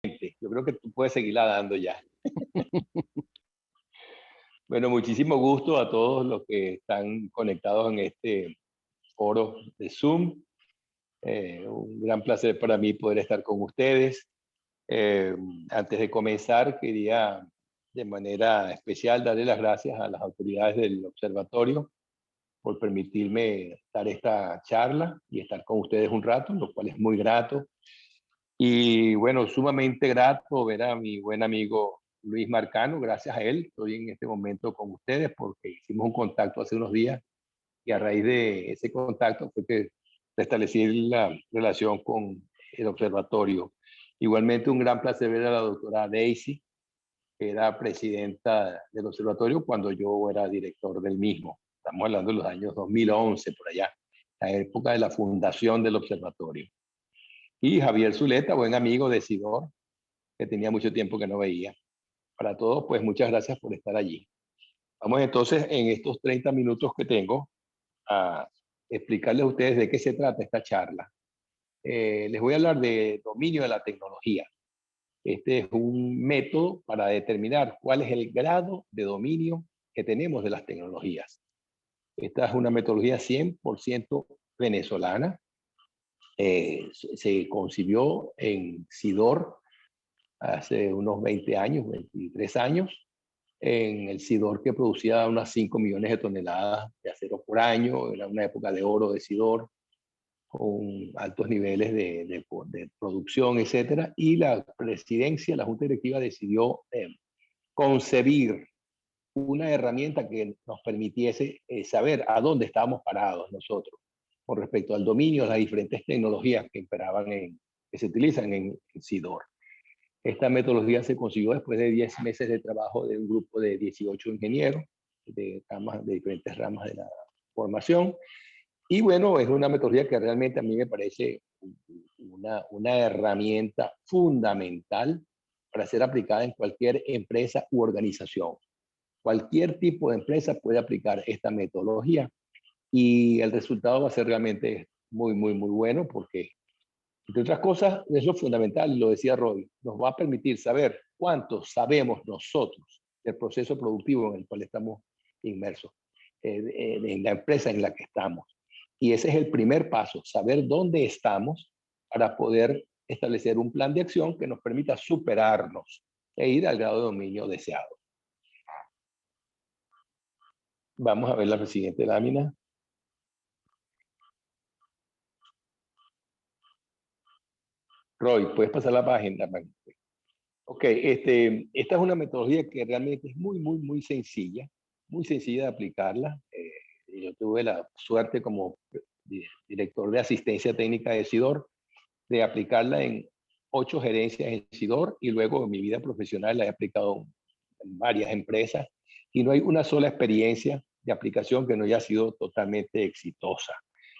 Yo creo que tú puedes seguirla dando ya. Bueno, muchísimo gusto a todos los que están conectados en este foro de Zoom. Un gran placer para mí poder estar con ustedes. Eh, Antes de comenzar, quería de manera especial darle las gracias a las autoridades del observatorio por permitirme dar esta charla y estar con ustedes un rato, lo cual es muy grato. Y bueno, sumamente grato ver a mi buen amigo Luis Marcano. Gracias a él estoy en este momento con ustedes porque hicimos un contacto hace unos días y a raíz de ese contacto fue que restablecí la relación con el observatorio. Igualmente un gran placer ver a la doctora Daisy, que era presidenta del observatorio cuando yo era director del mismo. Estamos hablando de los años 2011, por allá, la época de la fundación del observatorio. Y Javier Zuleta, buen amigo de Sidor, que tenía mucho tiempo que no veía. Para todos, pues muchas gracias por estar allí. Vamos entonces en estos 30 minutos que tengo a explicarles a ustedes de qué se trata esta charla. Les voy a hablar de dominio de la tecnología. Este es un método para determinar cuál es el grado de dominio que tenemos de las tecnologías. Esta es una metodología 100% venezolana. Se concibió en Sidor hace unos 20 años, 23 años, en el Sidor que producía unas 5 millones de toneladas de acero por año. Era una época de oro de Sidor, con altos niveles de producción, etcétera. Y la presidencia, la junta directiva decidió concebir una herramienta que nos permitiese saber a dónde estábamos parados nosotros con respecto al dominio de las diferentes tecnologías que que se utilizan en Sidor. Esta metodología se consiguió después de 10 meses de trabajo de un grupo de 18 ingenieros de diferentes ramas de la formación. Y bueno, es una metodología que realmente a mí me parece una herramienta fundamental para ser aplicada en cualquier empresa u organización. Cualquier tipo de empresa puede aplicar esta metodología y el resultado va a ser realmente muy bueno porque, entre otras cosas, eso es fundamental, lo decía Roy, nos va a permitir saber cuánto sabemos nosotros del proceso productivo en el cual estamos inmersos, en la empresa en la que estamos. Y ese es el primer paso, saber dónde estamos para poder establecer un plan de acción que nos permita superarnos e ir al grado de dominio deseado. Vamos a ver la siguiente lámina. Roy, ¿puedes pasar la página? Ok, esta es una metodología que realmente es muy muy sencilla de aplicarla. Yo tuve la suerte como director de asistencia técnica de Sidor de aplicarla en 8 gerencias en Sidor y luego en mi vida profesional la he aplicado en varias empresas y no hay una sola experiencia de aplicación que no haya sido totalmente exitosa.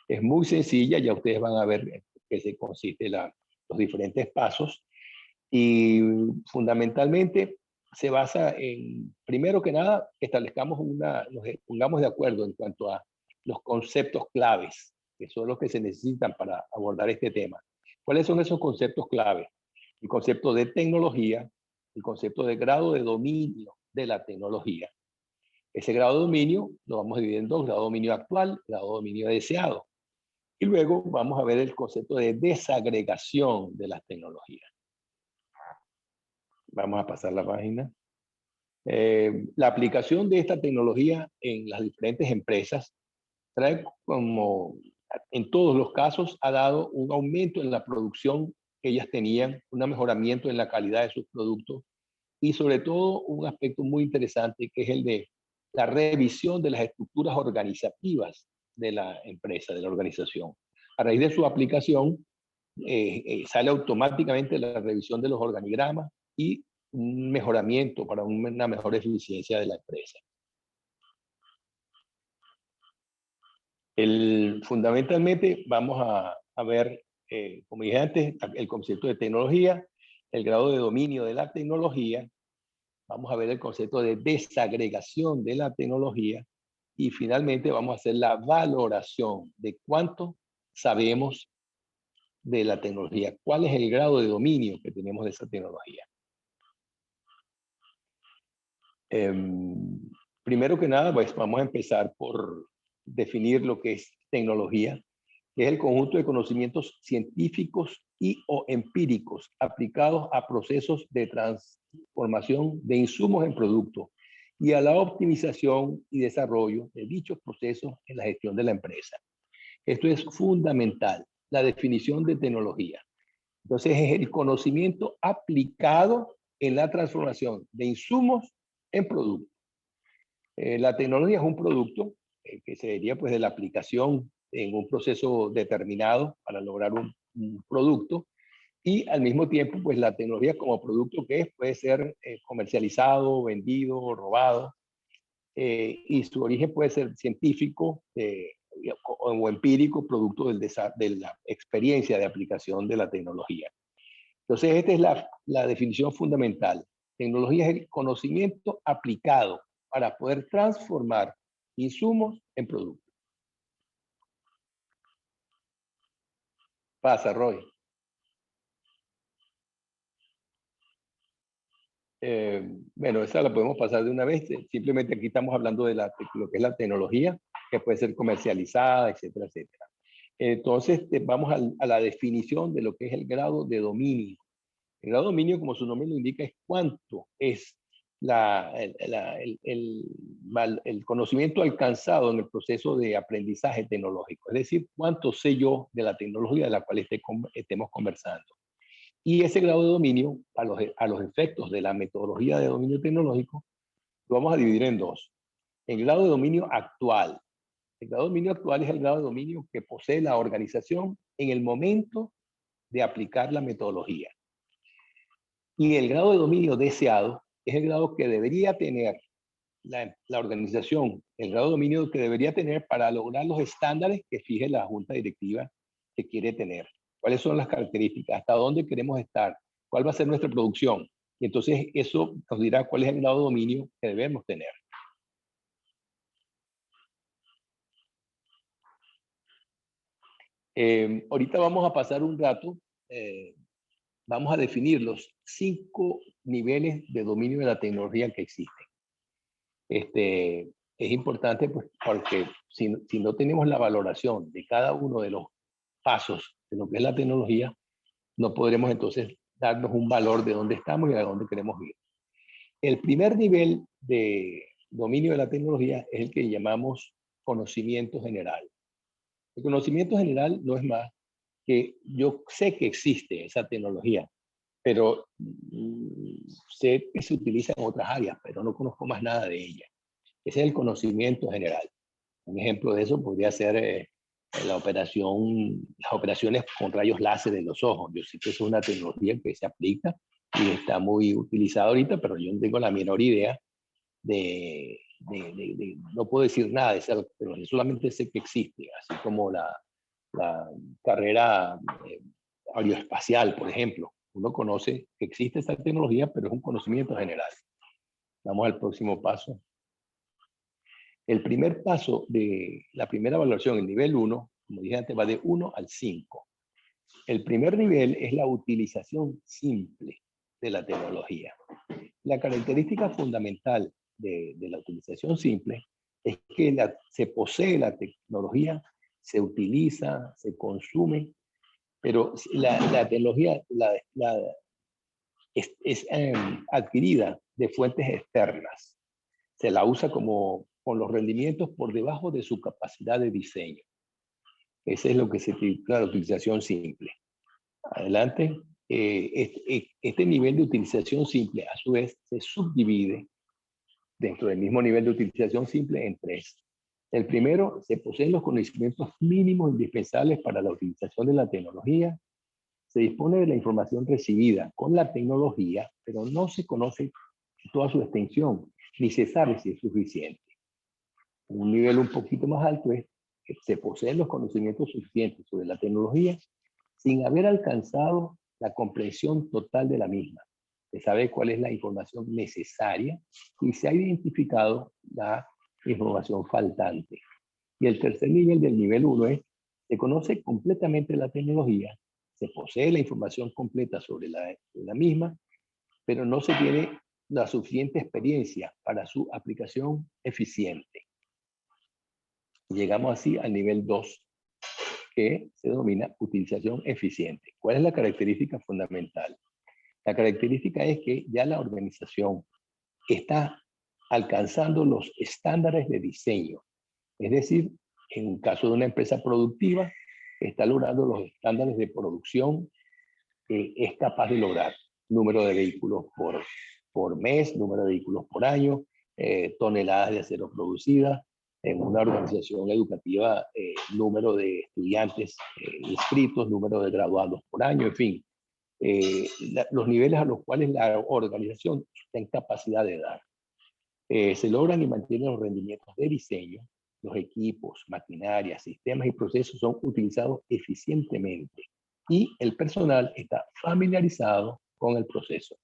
Es muy sencilla, ya ustedes van a ver en qué se consiste los diferentes pasos y fundamentalmente se basa en, primero que nada, establezcamos nos pongamos de acuerdo en cuanto a los conceptos claves, que son los que se necesitan para abordar este tema. ¿Cuáles son esos conceptos claves? El concepto de tecnología, el concepto de grado de dominio de la tecnología. Ese grado de dominio lo vamos a dividir en dos: grado de dominio actual, grado de dominio deseado. Y luego vamos a ver el concepto de desagregación de las tecnologías. Vamos a pasar la página. La aplicación de esta tecnología en las diferentes empresas trae como, en todos los casos, ha dado un aumento en la producción que ellas tenían, un mejoramiento en la calidad de sus productos y sobre todo un aspecto muy interesante que es el de la revisión de las estructuras organizativas de la empresa, de la organización. A raíz de su aplicación, sale automáticamente la revisión de los organigramas y un mejoramiento para una mejor eficiencia de la empresa. Fundamentalmente vamos a ver, como dije antes, el concepto de tecnología, el grado de dominio de la tecnología, vamos a ver el concepto de desagregación de la tecnología y finalmente vamos a hacer la valoración de cuánto sabemos de la tecnología. ¿Cuál es el grado de dominio que tenemos de esa tecnología? Primero que nada, pues vamos a empezar por definir lo que es tecnología, que es el conjunto de conocimientos científicos y o empíricos aplicados a procesos de transformación de insumos en productos y a la optimización y desarrollo de dichos procesos en la gestión de la empresa. Esto es fundamental, la definición de tecnología. Entonces es el conocimiento aplicado en la transformación de insumos en productos. La tecnología es un producto que se diría pues de la aplicación en un proceso determinado para lograr un producto, y al mismo tiempo pues la tecnología como producto que es puede ser comercializado, vendido, robado, y su origen puede ser científico o empírico, producto de la experiencia de aplicación de la tecnología. Entonces esta es la definición fundamental. Tecnología es el conocimiento aplicado para poder transformar insumos en productos. Pasa, Roy. Bueno, esa la podemos pasar de una vez. Simplemente aquí estamos hablando de lo que es la tecnología, que puede ser comercializada, etcétera, etcétera. Entonces, vamos a la definición de lo que es el grado de dominio. El grado de dominio, como su nombre lo indica, es cuánto es el conocimiento alcanzado en el proceso de aprendizaje tecnológico. Es decir, cuánto sé yo de la tecnología de la cual estemos conversando. Y ese grado de dominio, a los efectos de la metodología de dominio tecnológico, lo vamos a dividir en dos. El grado de dominio actual. El grado de dominio actual es el grado de dominio que posee la organización en el momento de aplicar la metodología. Y el grado de dominio deseado es el grado que debería tener la organización, el grado de dominio que debería tener para lograr los estándares que fije la junta directiva que quiere tener. ¿Cuáles son las características? ¿Hasta dónde queremos estar? ¿Cuál va a ser nuestra producción? Y entonces eso nos dirá cuál es el grado de dominio que debemos tener. Ahorita vamos a pasar un rato, vamos a definir los 5 niveles de dominio de la tecnología que existen. Es importante pues, porque si no tenemos la valoración de cada uno de los pasos de lo que es la tecnología, no podremos entonces darnos un valor de dónde estamos y a dónde queremos ir. El primer nivel de dominio de la tecnología es el que llamamos conocimiento general. El conocimiento general no es más que yo sé que existe esa tecnología, pero sé que se utiliza en otras áreas, pero no conozco más nada de ella. Ese es el conocimiento general. Un ejemplo de eso podría ser las operaciones con rayos láser en los ojos. Yo sé que es una tecnología que se aplica y está muy utilizada ahorita, pero yo no tengo la menor idea no puedo decir nada de esa tecnología, solamente sé que existe, así como la carrera aeroespacial, por ejemplo. Uno conoce que existe esta tecnología, pero es un conocimiento general. Vamos al próximo paso. El primer paso de la primera evaluación, el nivel 1, como dije antes, va de 1 al 5. El primer nivel es la utilización simple de la tecnología. La característica fundamental de la utilización simple es que se posee la tecnología, se utiliza, se consume, pero la tecnología es adquirida de fuentes externas. Se la usa con los rendimientos por debajo de su capacidad de diseño. Ese es lo que se titula la utilización simple. Adelante. Este nivel de utilización simple, a su vez, se subdivide dentro del mismo nivel de utilización simple en 3. El primero, se poseen los conocimientos mínimos indispensables para la utilización de la tecnología. Se dispone de la información recibida con la tecnología, pero no se conoce toda su extensión, ni se sabe si es suficiente. Un nivel un poquito más alto es que se poseen los conocimientos suficientes sobre la tecnología sin haber alcanzado la comprensión total de la misma. Se sabe cuál es la información necesaria y se ha identificado la información faltante. Y el tercer nivel del nivel 1 es, se conoce completamente la tecnología se posee la información completa sobre la misma, pero no se tiene la suficiente experiencia para su aplicación eficiente. Llegamos así al nivel 2, que se denomina utilización eficiente. ¿Cuál es la característica fundamental? La característica es que ya la organización está alcanzando los estándares de diseño. Es decir, en un caso de una empresa productiva, está logrando los estándares de producción que es capaz de lograr. Número de vehículos por mes, número de vehículos por año, toneladas de acero producidas. En una organización educativa, número de estudiantes inscritos, número de graduados por año, en fin. Los niveles a los cuales la organización está en capacidad de dar. Se logran y mantienen los rendimientos de diseño. Los equipos, maquinarias, sistemas y procesos son utilizados eficientemente y el personal está familiarizado con el proceso.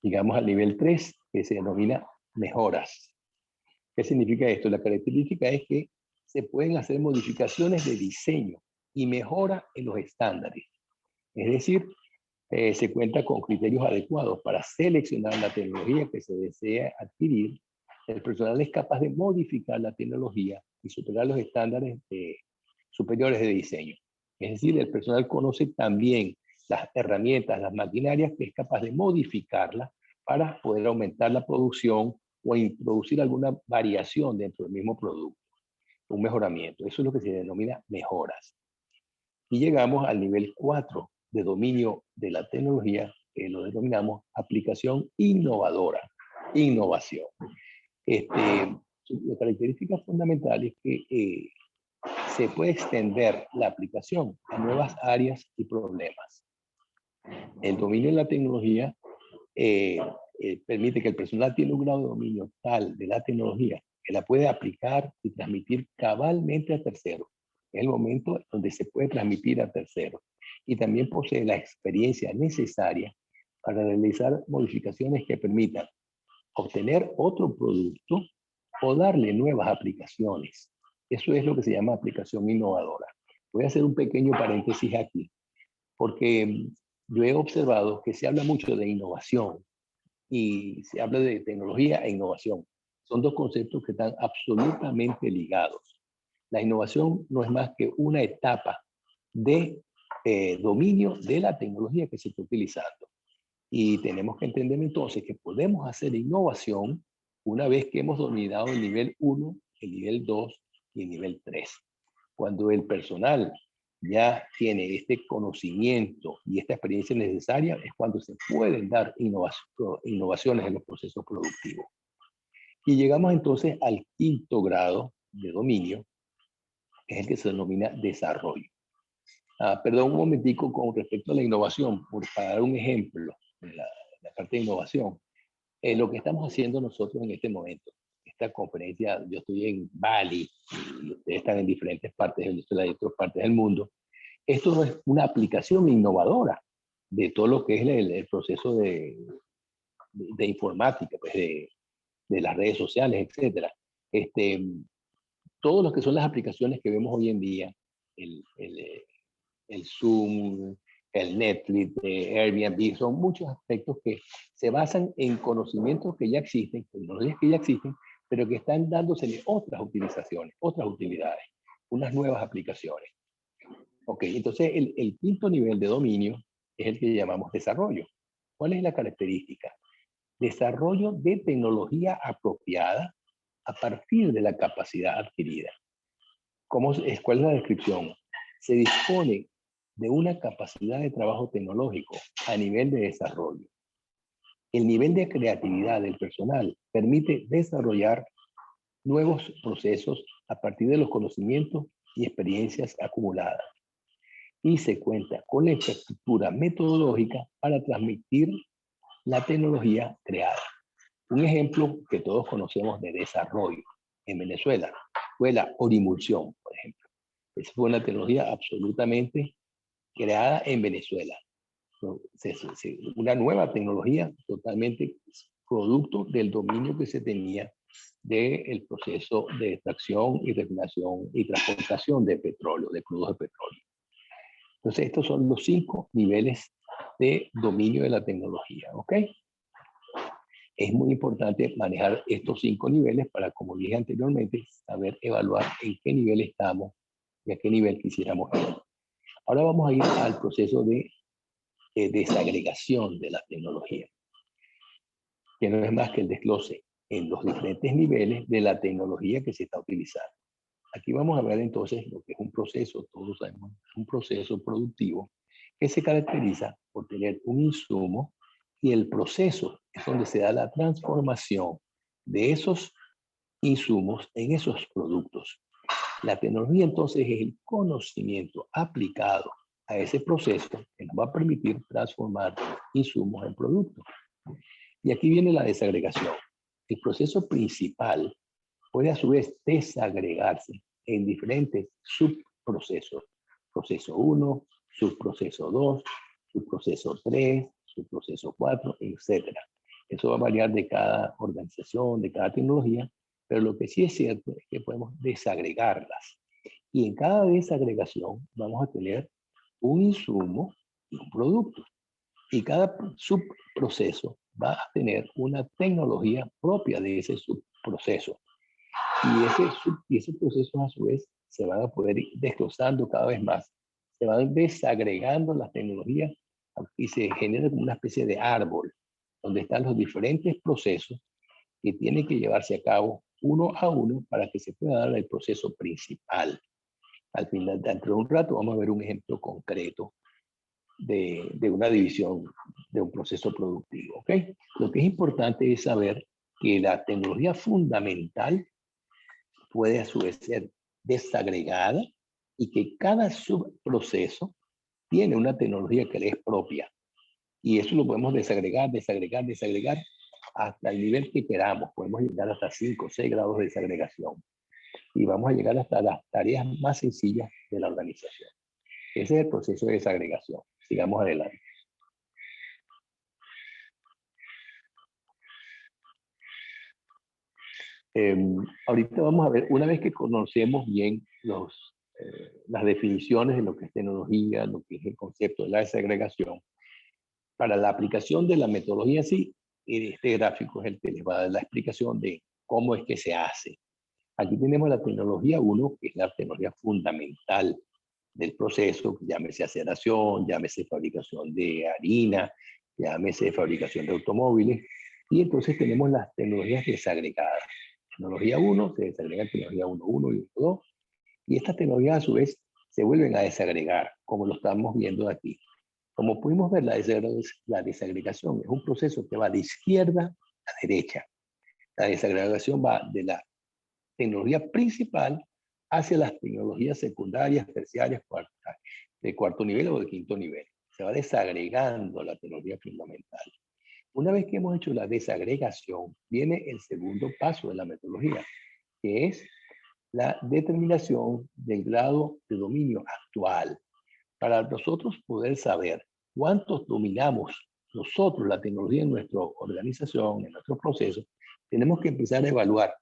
Llegamos al nivel 3, que se denomina mejoras. ¿Qué significa esto? La característica es que se pueden hacer modificaciones de diseño y mejora en los estándares. Es decir, se cuenta con criterios adecuados para seleccionar la tecnología que se desea adquirir. El personal es capaz de modificar la tecnología y superar los estándares superiores de diseño. Es decir, el personal conoce también las herramientas, las maquinarias, que es capaz de modificarlas para poder aumentar la producción o introducir alguna variación dentro del mismo producto, un mejoramiento. Eso es lo que se denomina mejoras. Y llegamos al nivel 4 de dominio de la tecnología, que lo denominamos aplicación innovadora, innovación. La característica fundamental es que se puede extender la aplicación a nuevas áreas y problemas. El dominio de la tecnología permite que el personal tiene un grado de dominio tal de la tecnología que la puede aplicar y transmitir cabalmente a terceros. Es el momento donde se puede transmitir a terceros. Y también posee la experiencia necesaria para realizar modificaciones que permitan obtener otro producto o darle nuevas aplicaciones. Eso es lo que se llama aplicación innovadora. Voy a hacer un pequeño paréntesis aquí, porque yo he observado que se habla mucho de innovación y se habla de tecnología e innovación. Son dos conceptos que están absolutamente ligados. La innovación no es más que una etapa de dominio de la tecnología que se está utilizando. Y tenemos que entender entonces que podemos hacer innovación una vez que hemos dominado el nivel 1, el nivel 2 y el nivel 3. Cuando el personal ya tiene este conocimiento y esta experiencia necesaria, es cuando se pueden dar innovaciones en los procesos productivos. Y llegamos entonces al 5º grado de dominio, que es el que se denomina desarrollo. Perdón un momentico con respecto a la innovación, para dar un ejemplo de la parte de innovación. Lo que estamos haciendo nosotros en este momento, esta conferencia, yo estoy en Bali y ustedes están en diferentes partes de otras partes del mundo. Esto no es una aplicación innovadora de todo lo que es el proceso de informática, pues de las redes sociales, etc. Todos los que son las aplicaciones que vemos hoy en día, el Zoom, el Netflix, Airbnb, son muchos aspectos que se basan en conocimientos que ya existen, tecnologías que ya existen, pero que están dándosele otras utilizaciones, otras utilidades, unas nuevas aplicaciones. Ok, entonces el 5º nivel de dominio es el que llamamos desarrollo. ¿Cuál es la característica? Desarrollo de tecnología apropiada a partir de la capacidad adquirida. ¿Cuál es la descripción? Se dispone de una capacidad de trabajo tecnológico a nivel de desarrollo. El nivel de creatividad del personal permite desarrollar nuevos procesos a partir de los conocimientos y experiencias acumuladas. Y se cuenta con la infraestructura metodológica para transmitir la tecnología creada. Un ejemplo que todos conocemos de desarrollo en Venezuela fue la Orimulsión, por ejemplo. Esa fue una tecnología absolutamente creada en Venezuela. Una nueva tecnología totalmente producto del dominio que se tenía del proceso de extracción y refinación y transportación de petróleo, de crudos de petróleo. Entonces, estos son los 5 niveles de dominio de la tecnología, ¿ok? Es muy importante manejar estos 5 niveles para, como dije anteriormente, saber evaluar en qué nivel estamos y a qué nivel quisiéramos ir. Ahora vamos a ir al proceso de desagregación de la tecnología, que no es más que el desglose en los diferentes niveles de la tecnología que se está utilizando. Aquí vamos a ver entonces lo que es un proceso, todos sabemos, un proceso productivo que se caracteriza por tener un insumo y el proceso es donde se da la transformación de esos insumos en esos productos. La tecnología entonces es el conocimiento aplicado a ese proceso que nos va a permitir transformar insumos en productos. Y aquí viene la desagregación. El proceso principal puede a su vez desagregarse en diferentes subprocesos. Proceso 1, subproceso 2, subproceso 3, subproceso 4, etc. Eso va a variar de cada organización, de cada tecnología, pero lo que sí es cierto es que podemos desagregarlas. Y en cada desagregación vamos a tener un insumo y un producto. Y cada subproceso va a tener una tecnología propia de ese subproceso. Y ese proceso a su vez se van a poder ir desglosando cada vez más. Se van desagregando las tecnologías y se genera como una especie de árbol donde están los diferentes procesos que tienen que llevarse a cabo uno a uno para que se pueda dar el proceso principal. Al final, dentro de un rato, vamos a ver un ejemplo concreto de una división de un proceso productivo. ¿Okay? Lo que es importante es saber que la tecnología fundamental puede a su vez ser desagregada y que cada subproceso tiene una tecnología que le es propia. Y eso lo podemos desagregar, desagregar, desagregar hasta el nivel que queramos. Podemos llegar hasta 5 o 6 grados de desagregación. Y vamos a llegar hasta las tareas más sencillas de la organización. Ese es el proceso de desagregación. Sigamos adelante. Ahorita vamos a ver, una vez que conocemos bien las definiciones de lo que es tecnología, lo que es el concepto de la desagregación, para la aplicación de la metodología sí, este gráfico es el que les va a dar la explicación de cómo es que se hace. Aquí tenemos la tecnología 1, que es la tecnología fundamental del proceso, llámese aceleración, llámese fabricación de harina, llámese fabricación de automóviles, y entonces tenemos las tecnologías desagregadas. Tecnología 1 se desagrega en tecnología 1.1 y 1.2, y estas tecnologías a su vez se vuelven a desagregar, como lo estamos viendo aquí. Como pudimos ver, la desagregación es un proceso que va de izquierda a derecha. La desagregación va de la tecnología principal hacia las tecnologías secundarias, terciarias, de cuarto nivel o de quinto nivel. Se va desagregando la tecnología fundamental. Una vez que hemos hecho la desagregación, viene el segundo paso de la metodología, que es la determinación del grado de dominio actual. Para nosotros poder saber cuántos dominamos nosotros la tecnología en nuestra organización, en nuestro proceso, tenemos que empezar a evaluar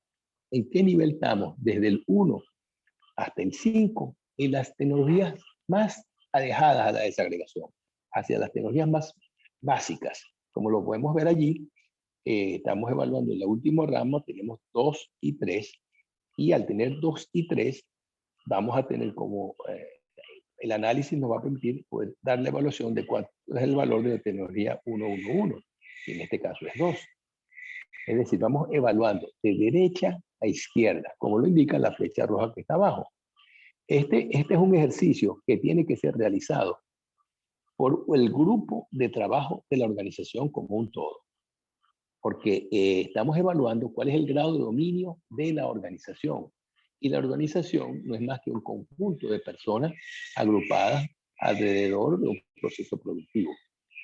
en qué nivel estamos desde el 1 hasta el 5 en las tecnologías más alejadas a la desagregación, hacia las tecnologías más básicas. Como lo podemos ver allí, estamos evaluando en la última rama, tenemos 2 y 3, y al tener 2 y 3, vamos a tener como el análisis nos va a permitir poder dar la evaluación de cuál es el valor de la tecnología 1.1.1, que en este caso es 2. Es decir, vamos evaluando de derecha a izquierda, como lo indica la flecha roja que está abajo. Este es un ejercicio que tiene que ser realizado por el grupo de trabajo de la organización como un todo, porque estamos evaluando cuál es el grado de dominio de la organización. Y la organización no es más que un conjunto de personas agrupadas alrededor de un proceso productivo.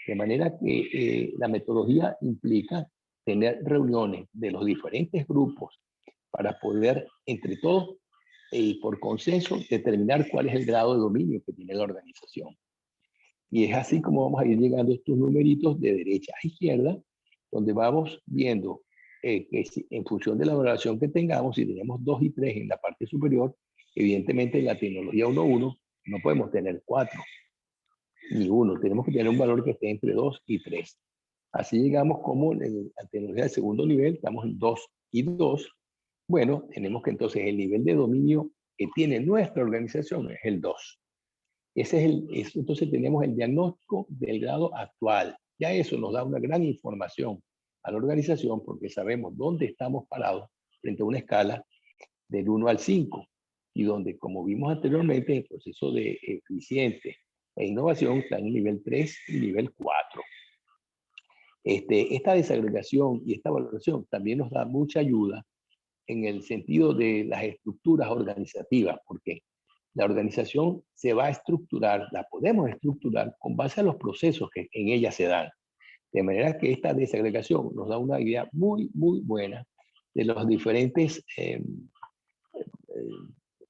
De manera que la metodología implica tener reuniones de los diferentes grupos para poder, entre todos y por consenso, determinar cuál es el grado de dominio que tiene la organización. Y es así como vamos a ir llegando a estos numeritos de derecha a izquierda, donde vamos viendo que en función de la valoración que tengamos, si tenemos 2 y 3 en la parte superior, evidentemente en la tecnología 1.1 no podemos tener 4, ni 1. Tenemos que tener un valor que esté entre 2 y 3. Así llegamos como en la tecnología de segundo nivel, estamos en 2 y 2. Bueno, tenemos que entonces el nivel de dominio que tiene nuestra organización es el 2. Entonces tenemos el diagnóstico del grado actual. Ya eso nos da una gran información a la organización porque sabemos dónde estamos parados frente a una escala del 1 al 5 y donde, como vimos anteriormente, el proceso de eficiente e innovación está en nivel 3 y nivel 4. Esta desagregación y esta valoración también nos da mucha ayuda en el sentido de las estructuras organizativas, porque la organización se va a estructurar, la podemos estructurar con base a los procesos que en ella se dan. De manera que esta desagregación nos da una idea muy, muy buena de las diferentes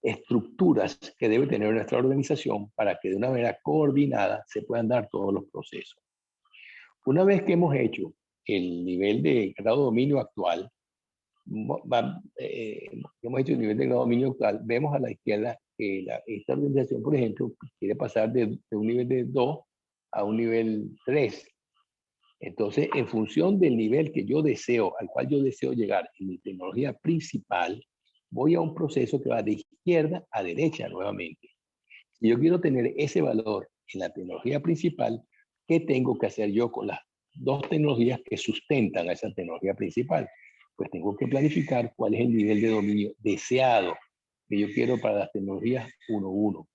estructuras que debe tener nuestra organización para que de una manera coordinada se puedan dar todos los procesos. Una vez que hemos hecho el nivel de grado de dominio actual, hemos hecho el nivel de grado de dominio actual, vemos a la izquierda que esta organización, por ejemplo, quiere pasar de un nivel de 2 a un nivel 3. Entonces, en función del nivel que yo deseo, al cual yo deseo llegar en mi tecnología principal, voy a un proceso que va de izquierda a derecha nuevamente. Si yo quiero tener ese valor en la tecnología principal, ¿qué tengo que hacer yo con las dos tecnologías que sustentan a esa tecnología principal? Pues tengo que planificar cuál es el nivel de dominio deseado que yo quiero para las tecnologías 1.1.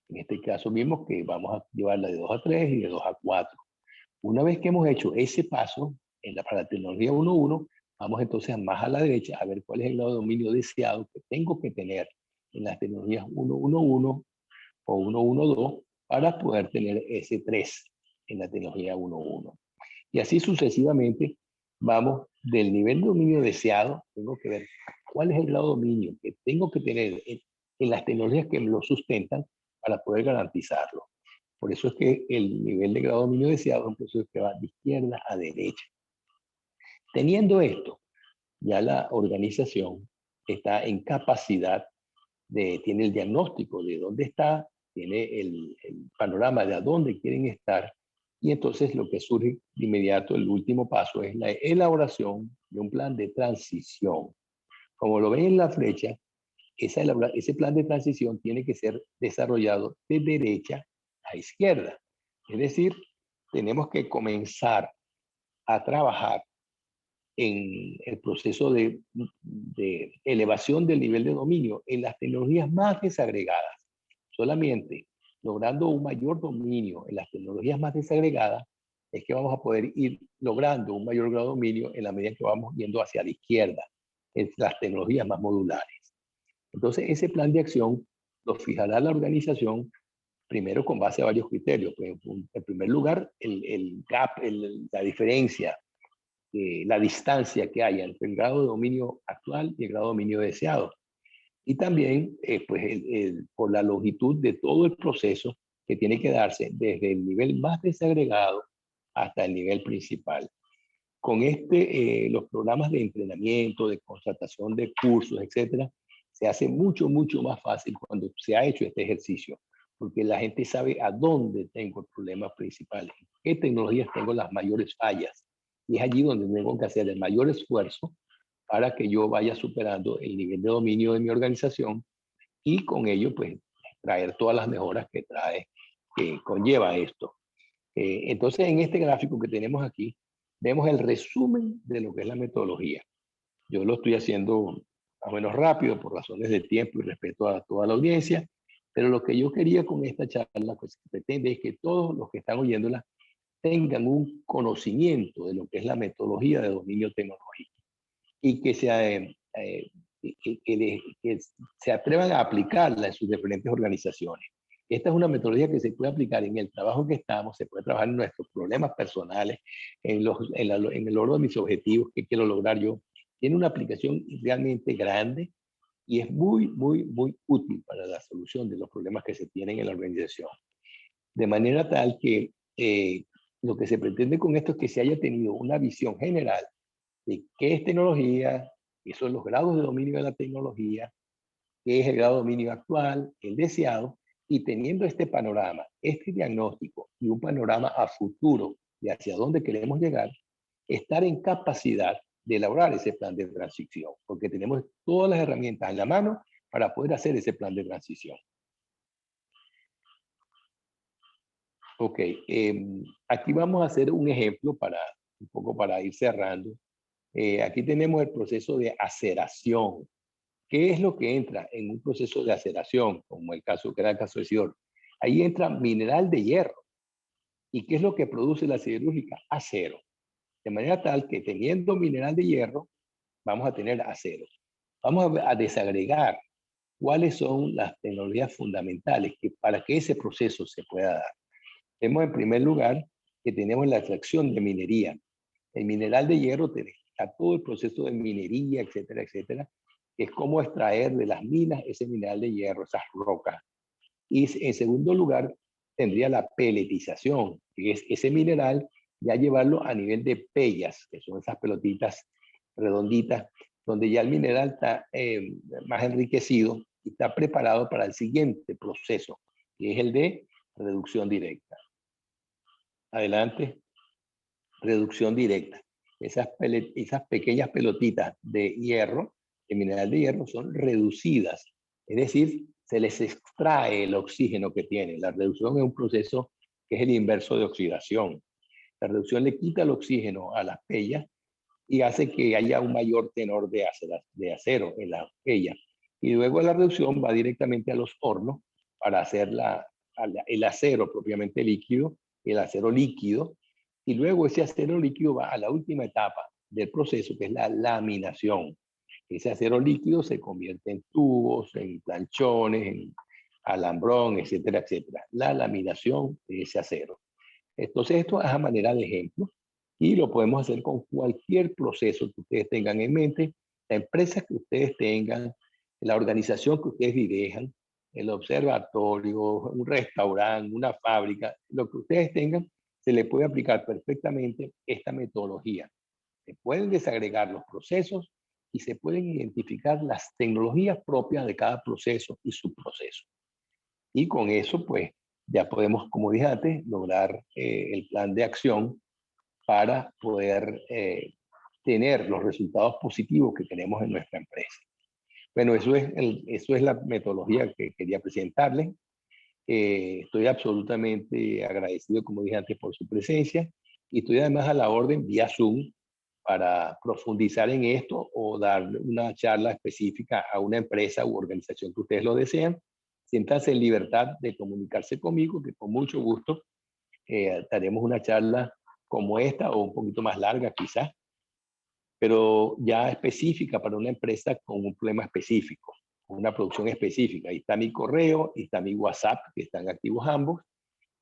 En este caso vimos que vamos a llevarla de 2 a 3 y de 2 a 4. Una vez que hemos hecho ese paso para la tecnología 1.1, vamos entonces más a la derecha a ver cuál es el grado de dominio deseado que tengo que tener en las tecnologías 1.1.1 o 1.1.2 para poder tener ese 3 en la tecnología 1.1. Y así sucesivamente vamos del nivel de dominio deseado, tengo que ver cuál es el grado de dominio que tengo que tener en las tecnologías que me lo sustentan para poder garantizarlo. Por eso es que el nivel de grado de dominio deseado es un proceso que va de izquierda a derecha. Teniendo esto, ya la organización está en capacidad tiene el diagnóstico de dónde está, tiene el panorama de a dónde quieren estar, y entonces lo que surge de inmediato, el último paso, es la elaboración de un plan de transición. Como lo ven en la flecha, ese plan de transición tiene que ser desarrollado de derecha a izquierda. Es decir, tenemos que comenzar a trabajar en el proceso de elevación del nivel de dominio en las tecnologías más desagregadas. Solamente logrando un mayor dominio en las tecnologías más desagregadas es que vamos a poder ir logrando un mayor grado de dominio en la medida que vamos yendo hacia la izquierda, en las tecnologías más modulares. Entonces, ese plan de acción lo fijará la organización primero con base a varios criterios. Pues, en primer lugar, el gap, la diferencia, la distancia que haya entre el grado de dominio actual y el grado de dominio deseado. Y también, pues, por la longitud de todo el proceso que tiene que darse desde el nivel más desagregado hasta el nivel principal. Con los programas de entrenamiento, de constatación de cursos, etcétera, se hace mucho, mucho más fácil cuando se ha hecho este ejercicio, porque la gente sabe a dónde tengo el problema principal, en qué tecnologías tengo las mayores fallas, y es allí donde tengo que hacer el mayor esfuerzo para que yo vaya superando el nivel de dominio de mi organización y con ello, pues, traer todas las mejoras que conlleva esto. Entonces, en este gráfico que tenemos aquí, vemos el resumen de lo que es la metodología. Yo lo estoy haciendo más o menos rápido por razones de tiempo y respeto a toda la audiencia, pero lo que yo quería con esta charla, pues, pretende es que todos los que están oyéndola tengan un conocimiento de lo que es la metodología de dominio tecnológico y que que se atrevan a aplicarla en sus diferentes organizaciones. Esta es una metodología que se puede aplicar en el trabajo que estamos, se puede trabajar en nuestros problemas personales, en el logro de mis objetivos que quiero lograr yo. Tiene una aplicación realmente grande y es muy, muy, muy útil para la solución de los problemas que se tienen en la organización. De manera tal que lo que se pretende con esto es que se haya tenido una visión general de qué es tecnología, qué son los grados de dominio de la tecnología, qué es el grado de dominio actual, el deseado, Y teniendo este panorama, este diagnóstico y un panorama a futuro de hacia dónde queremos llegar, estar en capacidad de elaborar ese plan de transición, porque tenemos todas las herramientas en la mano para poder hacer ese plan de transición. Ok, aquí vamos a hacer un ejemplo para un poco para ir cerrando. Aquí tenemos el proceso de aceración. ¿Qué es lo que entra en un proceso de aceración, como el caso que era el caso de Sidor? Ahí entra mineral de hierro. ¿Y qué es lo que produce la siderúrgica? Acero. De manera tal que teniendo mineral de hierro, vamos a tener acero. Vamos a desagregar cuáles son las tecnologías fundamentales para que ese proceso se pueda dar. Tenemos en primer lugar que tenemos la extracción de minería. El mineral de hierro está todo el proceso de minería, etcétera, etcétera, que es cómo extraer de las minas ese mineral de hierro, esas rocas. Y en segundo lugar, tendría la peletización, que es ese mineral ya llevarlo a nivel de pellas, que son esas pelotitas redonditas, donde ya el mineral está más enriquecido y está preparado para el siguiente proceso, que es el de reducción directa. Adelante, reducción directa. Esas pequeñas pelotitas de hierro, de mineral de hierro, son reducidas, es decir, se les extrae el oxígeno que tiene. La reducción es un proceso que es el inverso de oxidación. La reducción le quita el oxígeno a las pellas y hace que haya un mayor tenor de acero en las pellas. Y luego la reducción va directamente a los hornos para hacer el acero propiamente líquido, el acero líquido, y luego ese acero líquido va a la última etapa del proceso, que es la laminación. Ese acero líquido se convierte en tubos, en planchones, en alambrón, etcétera, etcétera. La laminación de ese acero. Entonces, esto es a manera de ejemplo y lo podemos hacer con cualquier proceso que ustedes tengan en mente, la empresa que ustedes tengan, la organización que ustedes dirijan, el observatorio, un restaurante, una fábrica, lo que ustedes tengan, se le puede aplicar perfectamente esta metodología. Se pueden desagregar los procesos y se pueden identificar las tecnologías propias de cada proceso y subproceso. Y con eso, pues, ya podemos, como dije antes, lograr el plan de acción para poder tener los resultados positivos que tenemos en nuestra empresa. Bueno, eso es la metodología que quería presentarles. Estoy absolutamente agradecido, como dije antes, por su presencia y estoy además a la orden vía Zoom para profundizar en esto o dar una charla específica a una empresa u organización que ustedes lo desean. Siéntanse en libertad de comunicarse conmigo, que con mucho gusto haremos una charla como esta o un poquito más larga quizás, pero ya específica para una empresa con un problema específico, una producción específica. Ahí está mi correo, y está mi WhatsApp, que están activos ambos.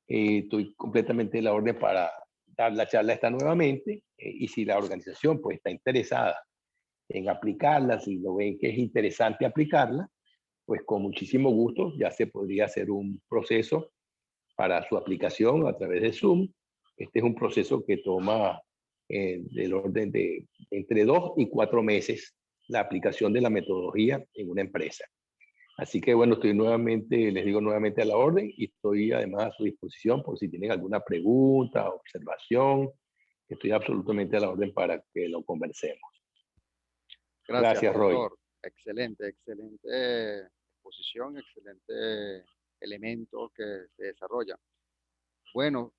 Estoy completamente a la orden para dar la charla esta nuevamente y si la organización pues está interesada en aplicarla, si lo ven que es interesante aplicarla, pues con muchísimo gusto ya se podría hacer un proceso para su aplicación a través de Zoom. Este es un proceso que toma del orden de entre 2 y 4 meses la aplicación de la metodología en una empresa. Así que bueno, estoy nuevamente, les digo nuevamente a la orden y estoy además a su disposición por si tienen alguna pregunta, observación. Estoy absolutamente a la orden para que lo conversemos. Gracias, Gracias, Roy. doctor. Excelente, excelente exposición, excelente elemento que se desarrolla. Bueno,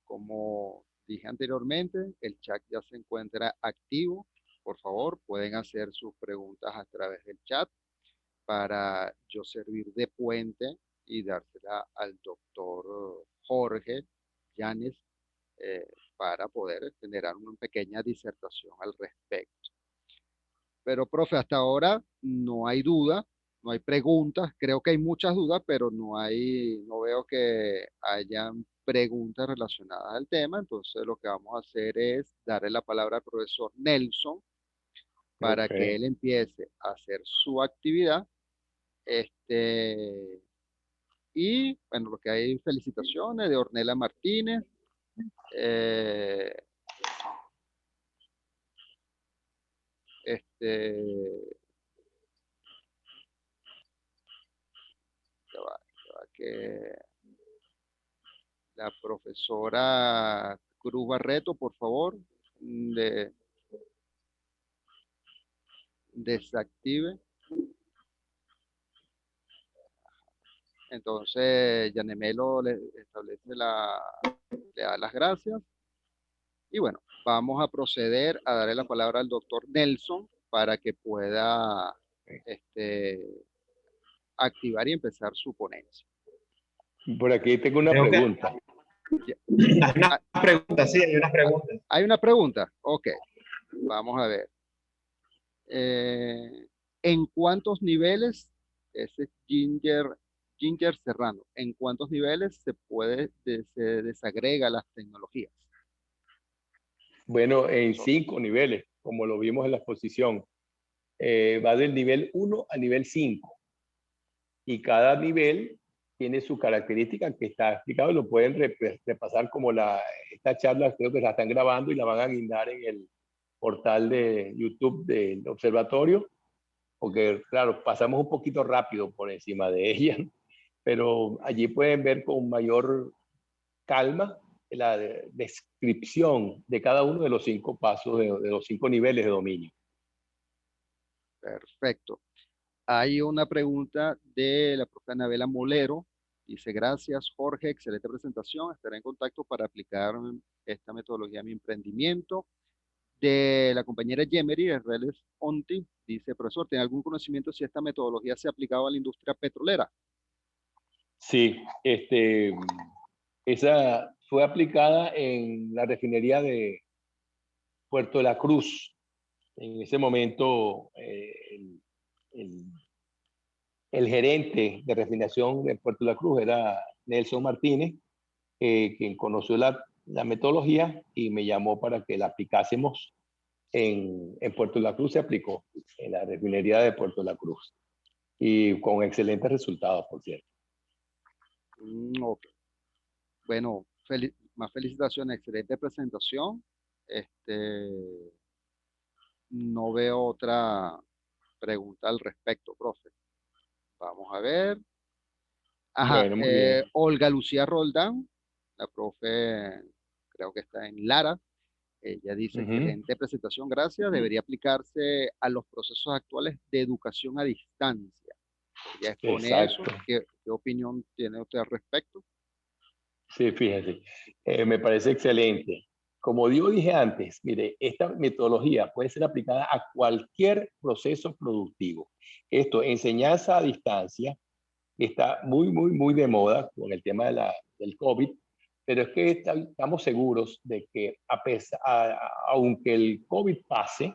como dije anteriormente, el chat ya se encuentra activo. Por favor, pueden hacer sus preguntas a través del chat para yo servir de puente y dársela al doctor Jorge Llanes para poder generar una pequeña disertación al respecto. Pero, profe, hasta ahora no hay duda, no hay preguntas. Creo que hay muchas dudas, pero no veo que hayan preguntas relacionadas al tema. Entonces, lo que vamos a hacer es darle la palabra al profesor Nelson para Ok. que él empiece a hacer su actividad. Este, y bueno, lo que hay felicitaciones de Ornella Martínez. eh, este, ya va. que la profesora Cruz Barreto, por favor, de, desactive. Entonces, Yanemelo le establece le da las gracias. Y bueno, vamos a proceder a darle la palabra al doctor Nelson para que pueda este, activar y empezar su ponencia. Por aquí tengo una Creo que pregunta. Ya. hay unas Ah, preguntas, sí, hay unas preguntas. ¿hay una pregunta? Ok, vamos a ver. Eh, ¿En cuántos niveles, ese Ginger Serrano, en cuántos niveles se desagrega las tecnologías? Bueno, en Profesor. 5 niveles, como lo vimos en la exposición. Va del nivel 1 al nivel 5. Y cada nivel tiene su característica que está explicado y lo pueden repasar como esta charla creo que la están grabando y la van a guindar en el portal de YouTube del observatorio, porque claro, pasamos un poquito rápido por encima de ella, pero allí pueden ver con mayor calma la descripción de cada uno de los 5 pasos, de los 5 niveles de dominio. Perfecto. Hay una pregunta de la profe Anabela Molero. Dice, gracias Jorge, excelente presentación. Estaré en contacto para aplicar esta metodología a mi emprendimiento. De la compañera Yemery, de Reles Onti, dice, profesor, ¿tiene algún conocimiento si esta metodología se ha aplicado a la industria petrolera? Sí, esa fue aplicada en la refinería de Puerto de la Cruz. En ese momento, el, el gerente de refinación de Puerto de la Cruz era Nelson Martínez, quien conoció la metodología y me llamó para que la aplicásemos en Puerto de la Cruz. Se aplicó en la refinería de Puerto de la Cruz y con excelentes resultados, por cierto. Ok. Bueno, más felicitaciones, excelente presentación. No veo otra pregunta al respecto, profe. Vamos a ver. Ajá, Bueno, muy bien. Olga Lucía Roldán, la profe, creo que está en Lara. Ella dice, Uh-huh. excelente presentación, gracias. Debería aplicarse a los procesos actuales de educación a distancia. Ella expone eso. Exacto. ¿Qué opinión tiene usted al respecto? Sí, fíjense, me parece excelente. Como yo dije antes, mire, esta metodología puede ser aplicada a cualquier proceso productivo. Esto, enseñanza a distancia, está muy, muy, muy de moda con el tema del COVID, pero es que estamos seguros de que aunque el COVID pase,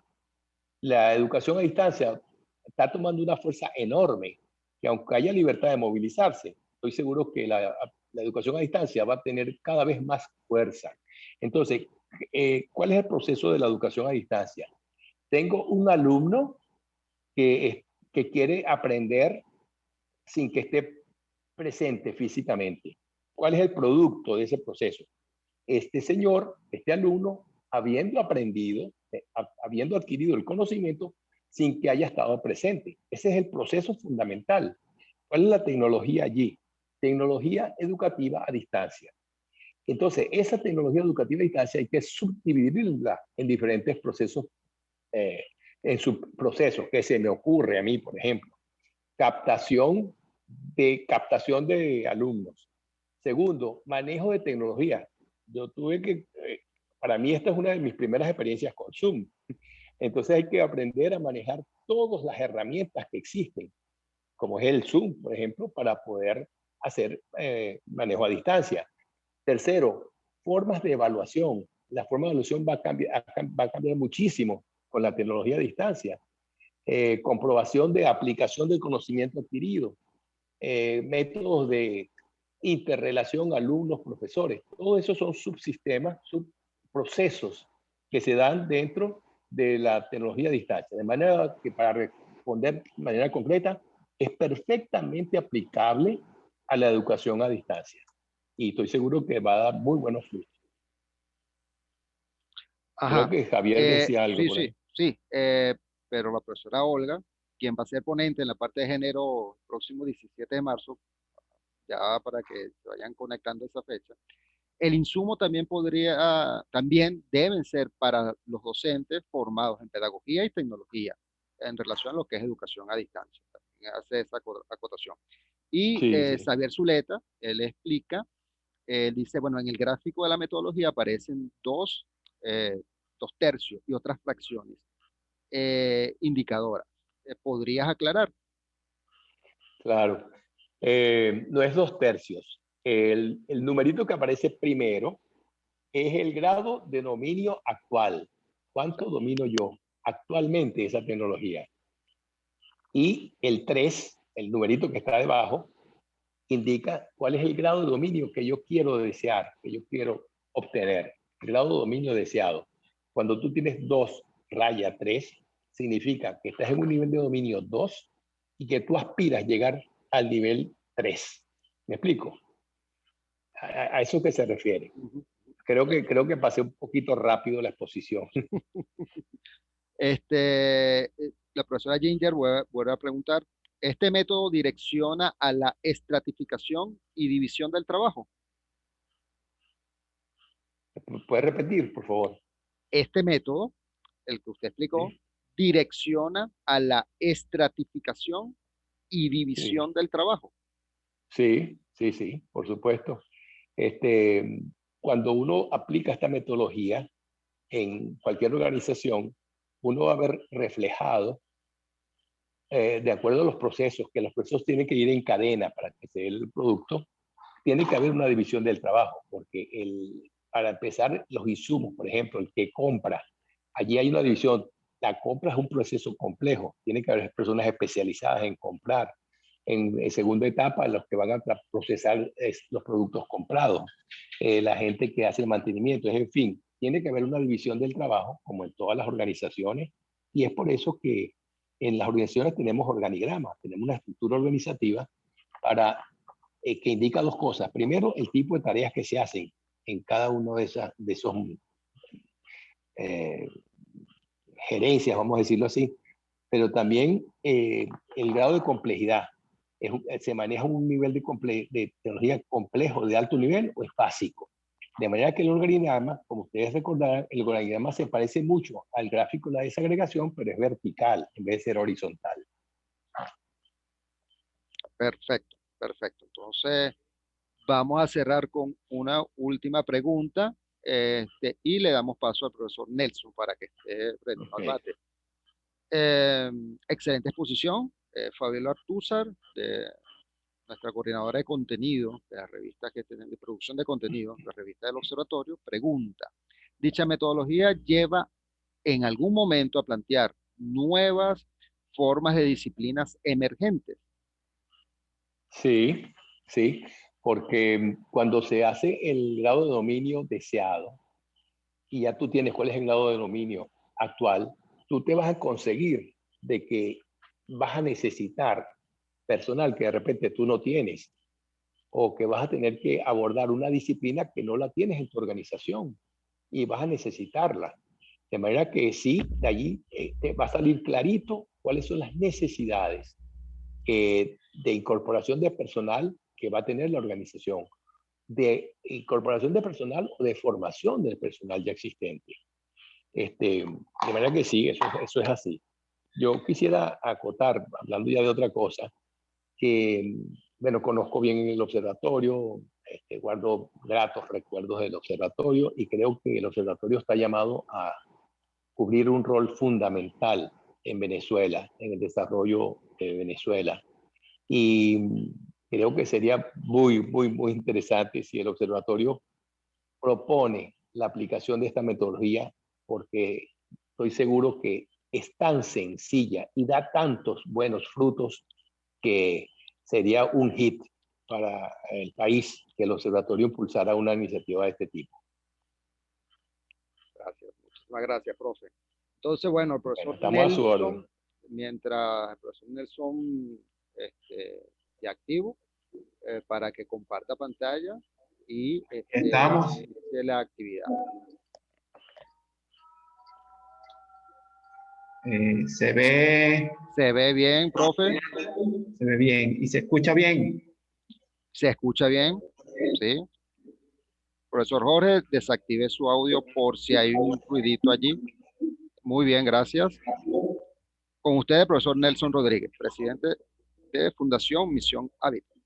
la educación a distancia está tomando una fuerza enorme, que aunque haya libertad de movilizarse, estoy seguro que la educación a distancia va a tener cada vez más fuerza. Entonces, ¿cuál es el proceso de la educación a distancia? Tengo un alumno que quiere aprender sin que esté presente físicamente. ¿Cuál es el producto de ese proceso? Este señor, este alumno, habiendo aprendido, habiendo adquirido el conocimiento sin que haya estado presente. Ese es el proceso fundamental. ¿Cuál es la tecnología allí? Tecnología educativa a distancia. Entonces, esa tecnología educativa a distancia hay que subdividirla en diferentes procesos, en subprocesos, que se me ocurre a mí, por ejemplo. Captación de alumnos. Segundo, manejo de tecnología. Yo tuve que, para mí esta es una de mis primeras experiencias con Zoom. Entonces hay que aprender a manejar todas las herramientas que existen, como es el Zoom, por ejemplo, para poder hacer manejo a distancia. Tercero, formas de evaluación. La forma de evaluación va a cambiar muchísimo con la tecnología a distancia. Comprobación de aplicación del conocimiento adquirido, métodos de interrelación alumnos-profesores. Todo eso son subsistemas, subprocesos que se dan dentro de la tecnología a distancia. De manera que para responder de manera concreta, es perfectamente aplicable a la educación a distancia. Y estoy seguro que va a dar muy buenos frutos. Creo Ajá, que Javier decía algo sí, por sí, ahí. sí, pero la profesora Olga, quien va a ser ponente en la parte de género el próximo 17 de marzo, ya para que se vayan conectando a esa fecha. El insumo también deben ser para los docentes formados en pedagogía y tecnología en relación a lo que es educación a distancia. También hace esa acotación. Y Sí, sí. Xavier Zuleta, él explica, él dice, bueno, en el gráfico de la metodología aparecen eh, dos tercios y otras fracciones indicadoras. ¿Podrías aclarar? Claro. No es 2/3. El numerito que aparece primero es el grado de dominio actual. ¿Cuánto domino yo actualmente esa tecnología? Y el 3, el numerito que está debajo, indica cuál es el grado de dominio que yo quiero desear, que yo quiero obtener. El grado de dominio deseado. Cuando tú tienes 2/3, significa que estás en un nivel de dominio 2 y que tú aspiras a llegar al nivel 3. ¿Me explico? A eso que se refiere. Ujú. Creo que pasé un poquito rápido la exposición. La profesora Ginger vuelve a preguntar, ¿este método direcciona a la estratificación y división del trabajo? ¿Puedes repetir, por favor? Este método, el que usted explicó, Sí, direcciona a la estratificación y sí, división del trabajo. sí, sí, sí, por supuesto. Este, Cuando uno aplica esta metodología en cualquier organización, uno va a ver reflejado, de acuerdo a los procesos, que los procesos tienen que ir en cadena para que se dé el producto, tiene que haber una división del trabajo, porque para empezar, los insumos, por ejemplo, el que compra, allí hay una división. La compra es un proceso complejo, tiene que haber personas especializadas en comprar. En segunda etapa, los que van a procesar los productos comprados, la gente que hace el mantenimiento, en fin, tiene que haber una división del trabajo, como en todas las organizaciones, y es por eso que en las organizaciones tenemos organigramas, tenemos una estructura organizativa para que indica dos cosas. Primero, el tipo de tareas que se hacen en cada uno de esos eh, gerencias, vamos a decirlo así, pero también el grado de complejidad. ¿Se maneja un nivel de tecnología complejo de alto nivel o es básico? De manera que el organigrama, como ustedes recordarán, el organigrama se parece mucho al gráfico de la desagregación, pero es vertical en vez de ser horizontal. Perfecto, perfecto. Entonces, vamos a cerrar con una última pregunta y le damos paso al profesor Nelson para que esté frente al Okay. debate. Excelente exposición. Fabiola Artúzar, de nuestra coordinadora de contenido de las revistas que tienen de producción de contenido, la revista del Observatorio, pregunta, ¿dicha metodología lleva en algún momento a plantear nuevas formas de disciplinas emergentes? Sí, sí, porque cuando se hace el grado de dominio deseado y ya tú tienes cuál es el grado de dominio actual, tú te vas a conseguir de que vas a necesitar personal que de repente tú no tienes o que vas a tener que abordar una disciplina que no la tienes en tu organización y vas a necesitarla. De manera que sí, de allí te va a salir clarito cuáles son las necesidades de incorporación de personal que va a tener la organización, de incorporación de personal o de formación del personal ya existente. De manera que sí, eso es así. Yo quisiera acotar, hablando ya de otra cosa, que, bueno, conozco bien el observatorio, guardo gratos recuerdos del observatorio y creo que el observatorio está llamado a cubrir un rol fundamental en Venezuela, en el desarrollo de Venezuela. Y creo que sería muy, muy, muy interesante si el observatorio propone la aplicación de esta metodología, porque estoy seguro que es tan sencilla y da tantos buenos frutos que sería un hit para el país que el observatorio impulsara una iniciativa de este tipo. Gracias, muchísimas gracias, profe. Entonces, bueno, el Bueno, profesor estamos a su orden. Nelson, mientras el profesor Nelson esté activo, para que comparta pantalla y Estamos. inicie la actividad. Se ve, ¿Se ve bien, profe? se ve bien y se escucha bien. ¿Se escucha bien? ¿Sí? Profesor Jorge, desactive su audio por si hay un ruidito allí. Muy bien, gracias. Con usted, el profesor Nelson Rodríguez, presidente de Fundación Misión Hábitat.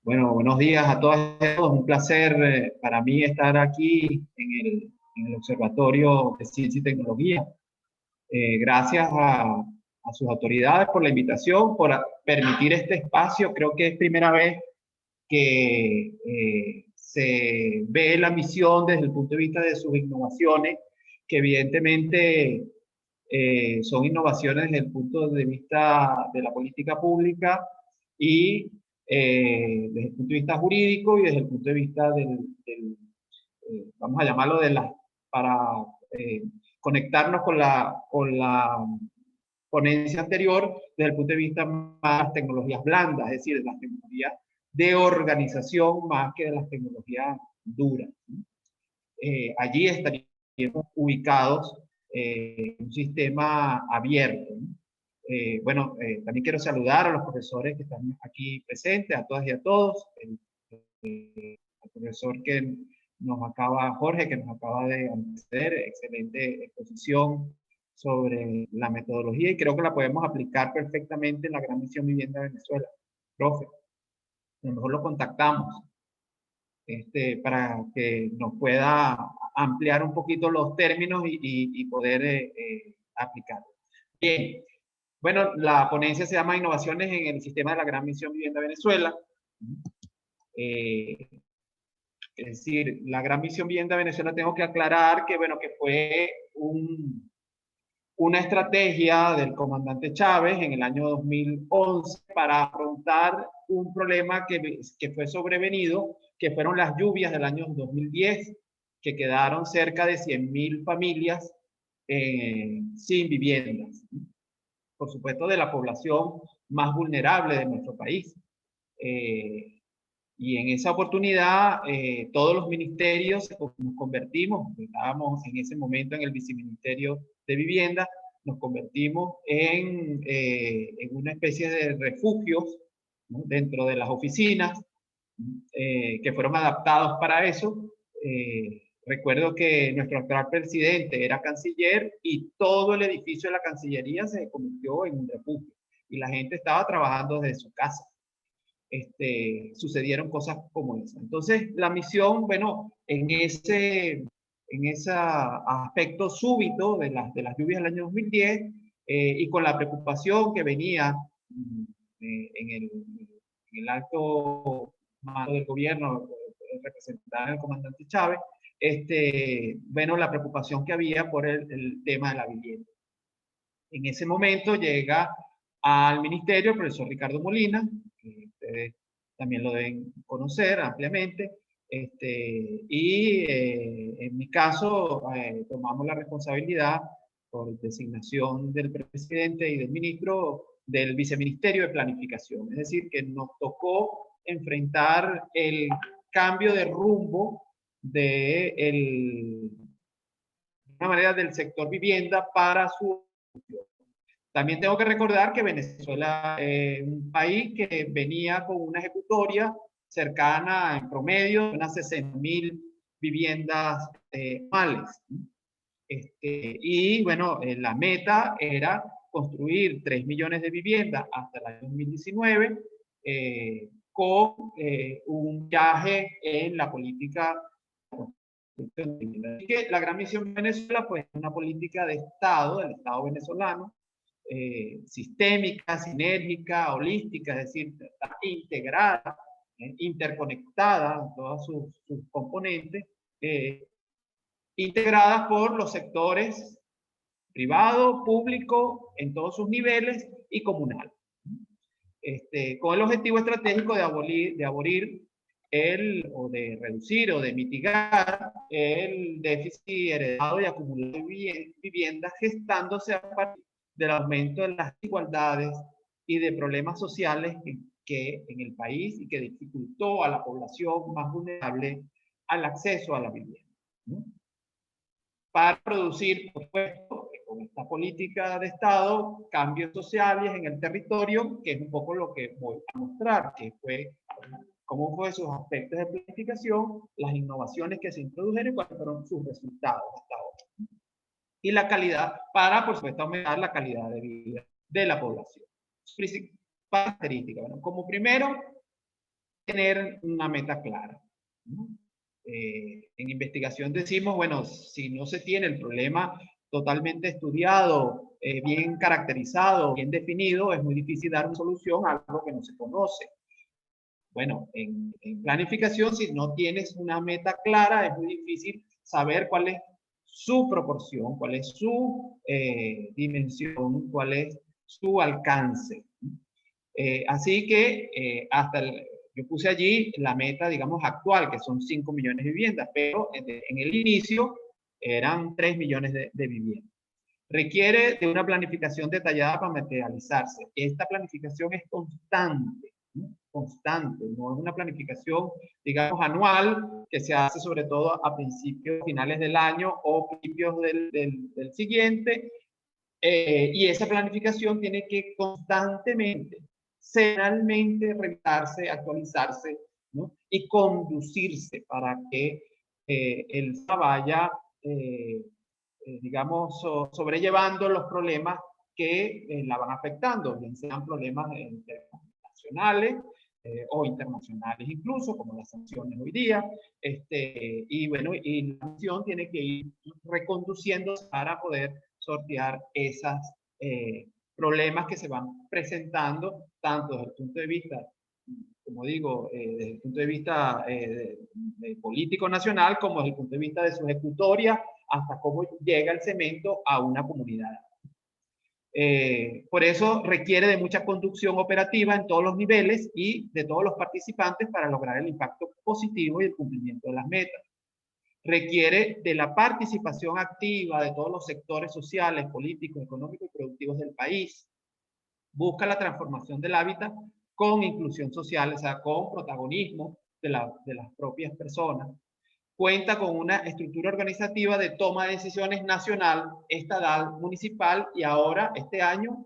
Bueno, buenos días a todas y a todos. Un placer para mí estar aquí en el Observatorio de Ciencia y Tecnología. Gracias a sus autoridades por la invitación, por permitir este espacio. Creo que es primera vez que se ve la misión desde el punto de vista de sus innovaciones, que evidentemente son innovaciones desde el punto de vista de la política pública y desde el punto de vista jurídico y desde el punto de vista vamos a llamarlo, para eh, conectarnos con la ponencia anterior desde el punto de vista más de las tecnologías blandas, es decir, de las tecnologías de organización más que de las tecnologías duras. Allí estaríamos ubicados en un sistema abierto. Bueno, también quiero saludar a los profesores que están aquí presentes, a todas y a todos. El profesor Jorge, que nos acaba de anteceder, excelente exposición sobre la metodología y creo que la podemos aplicar perfectamente en la Gran Misión Vivienda de Venezuela. Profe, a lo mejor lo contactamos para que nos pueda ampliar un poquito los términos y poder aplicarlo. Bien, bueno, la ponencia se llama Innovaciones en el Sistema de la Gran Misión Vivienda Venezuela. Es decir, la Gran Misión Vivienda Venezuela, tengo que aclarar que, bueno, que fue una estrategia del comandante Chávez en el año 2011 para afrontar un problema que fue sobrevenido, que fueron las lluvias del año 2010, que quedaron cerca de 100.000 familias sin viviendas. Por supuesto, de la población más vulnerable de nuestro país. Y en esa oportunidad, todos los ministerios nos convertimos, estábamos en ese momento en el Viceministerio de Vivienda, nos convertimos en una especie de refugios, ¿no?, dentro de las oficinas, que fueron adaptados para eso. Recuerdo que nuestro actual presidente era canciller y todo el edificio de la Cancillería se convirtió en un refugio y la gente estaba trabajando desde su casa. Sucedieron cosas como esa. Entonces, la misión, bueno, en ese aspecto súbito de las lluvias del año 2010 y con la preocupación que venía en el alto mando del gobierno, representado en el comandante Chávez, bueno, la preocupación que había por el tema de la vivienda. En ese momento llega al ministerio el profesor Ricardo Molina, que ustedes también lo deben conocer ampliamente, y en mi caso tomamos la responsabilidad por designación del presidente y del ministro del viceministerio de planificación, es decir, que nos tocó enfrentar el cambio de rumbo de una manera del sector vivienda para su. También tengo que recordar que Venezuela es un país que venía con una ejecutoria cercana en promedio a unas 60.000 viviendas anuales. Y bueno, la meta era construir 3 millones de viviendas hasta el año 2019 con un viaje en la política. Así que la Gran Misión Venezuela, pues, es una política de Estado, del Estado venezolano, sistémica, sinérgica, holística, es decir, está integrada, interconectada en todos sus componentes, integradas por los sectores privado, público, en todos sus niveles, y comunal. Con el objetivo estratégico de abolir o de reducir o de mitigar el déficit heredado y acumulado de viviendas, gestándose a partir del aumento de las desigualdades y de problemas sociales que en el país y que dificultó a la población más vulnerable al acceso a la vivienda, ¿no? Para producir, por supuesto, con esta política de Estado, cambios sociales en el territorio, que es un poco lo que voy a mostrar, que fue cómo fue sus aspectos de planificación, las innovaciones que se introdujeron y cuáles fueron sus resultados hasta ahora. Y la calidad, para, por supuesto, aumentar la calidad de vida de la población. Principal característica, bueno, como primero, tener una meta clara, ¿no? En investigación decimos, bueno, si no se tiene el problema totalmente estudiado, bien caracterizado, bien definido, es muy difícil dar una solución a algo que no se conoce. Bueno, en planificación, si no tienes una meta clara, es muy difícil saber cuál es su proporción, cuál es su dimensión, cuál es su alcance. Así que yo puse allí la meta, digamos, actual, que son 5 millones de viviendas, pero en el inicio eran 3 millones de viviendas. Requiere de una planificación detallada para materializarse. Esta planificación es constante, ¿no? Constante, no es una planificación, digamos, anual, que se hace sobre todo a principios, finales del año o principios del siguiente, y esa planificación tiene que constantemente, semanalmente revisarse, actualizarse, ¿no? Y conducirse para que el vaya, digamos, sobrellevando los problemas que la van afectando, bien sean problemas nacionales o internacionales incluso, como las sanciones hoy día. Y bueno, y la acción tiene que ir reconduciéndose para poder sortear esos problemas que se van presentando, tanto desde el punto de vista, como digo, desde el punto de vista de político nacional, como desde el punto de vista de su ejecutoria, hasta cómo llega el cemento a una comunidad. Por eso requiere de mucha conducción operativa en todos los niveles y de todos los participantes para lograr el impacto positivo y el cumplimiento de las metas. Requiere de la participación activa de todos los sectores sociales, políticos, económicos y productivos del país. Busca la transformación del hábitat con inclusión social, o sea, con protagonismo de las propias personas. Cuenta con una estructura organizativa de toma de decisiones nacional, estatal, municipal y ahora, este año,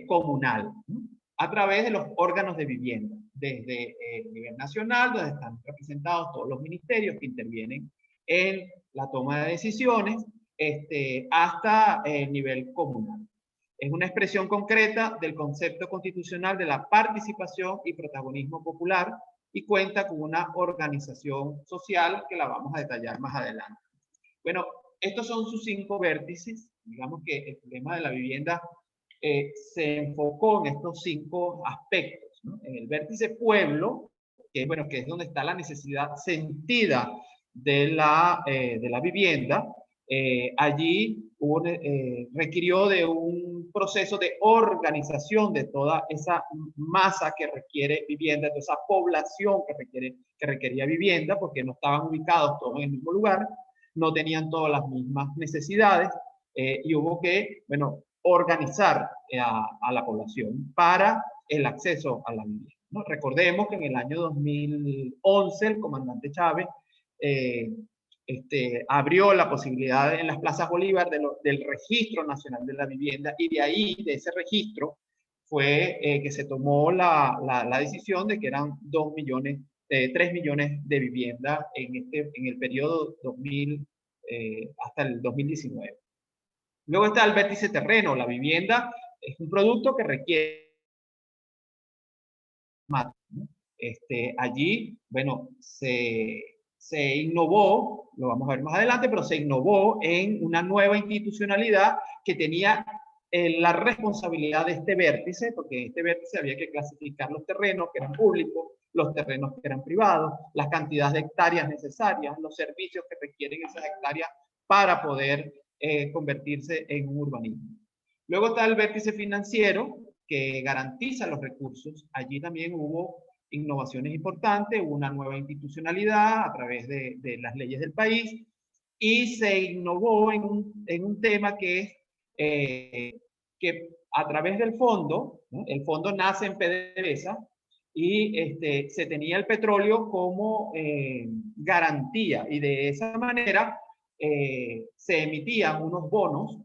comunal, ¿no? A través de los órganos de vivienda, desde el nivel nacional, donde están representados todos los ministerios que intervienen en la toma de decisiones, hasta el nivel comunal. Es una expresión concreta del concepto constitucional de la participación y protagonismo popular y cuenta con una organización social que la vamos a detallar más adelante. Bueno, estos son sus 5 vértices. Digamos que el problema de la vivienda se enfocó en estos 5 aspectos, ¿no? En el vértice pueblo, que, bueno, que es donde está la necesidad sentida de la vivienda. Allí requirió de un proceso de organización de toda esa masa que requiere vivienda, de esa población que requería vivienda, porque no estaban ubicados todos en el mismo lugar, no tenían todas las mismas necesidades, y hubo que, bueno, organizar a la población para el acceso a la vivienda, ¿no? Recordemos que en el año 2011 el comandante Chávez abrió la posibilidad en las plazas Bolívar del Registro Nacional de la Vivienda, y de ahí, de ese registro, fue que se tomó la decisión de que eran 3 millones de viviendas en el periodo 2000 hasta el 2019. Luego está el vértice terreno. La vivienda es un producto que requiere más, ¿no? Allí, bueno, se innovó, lo vamos a ver más adelante, pero se innovó en una nueva institucionalidad que tenía la responsabilidad de este vértice, porque en este vértice había que clasificar los terrenos que eran públicos, los terrenos que eran privados, las cantidades de hectáreas necesarias, los servicios que requieren esas hectáreas para poder convertirse en un urbanismo. Luego está el vértice financiero, que garantiza los recursos. Allí también hubo innovaciones importantes, hubo una nueva institucionalidad a través de las leyes del país, y se innovó en un tema que es que a través del fondo, ¿no? El fondo nace en PDVSA, y se tenía el petróleo como garantía, y de esa manera se emitían unos bonos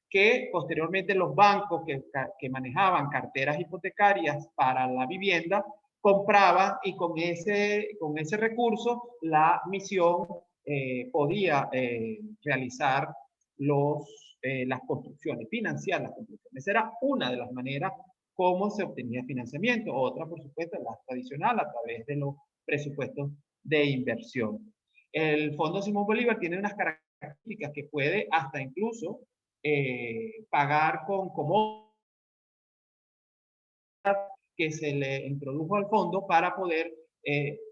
que posteriormente los bancos que manejaban carteras hipotecarias para la vivienda compraba y con ese recurso la misión podía realizar las construcciones, financiar las construcciones. Esa era una de las maneras cómo se obtenía financiamiento. Otra, por supuesto, la tradicional, a través de los presupuestos de inversión. El Fondo Simón Bolívar tiene unas características que puede hasta incluso pagar con comodidad que se le introdujo al fondo para poder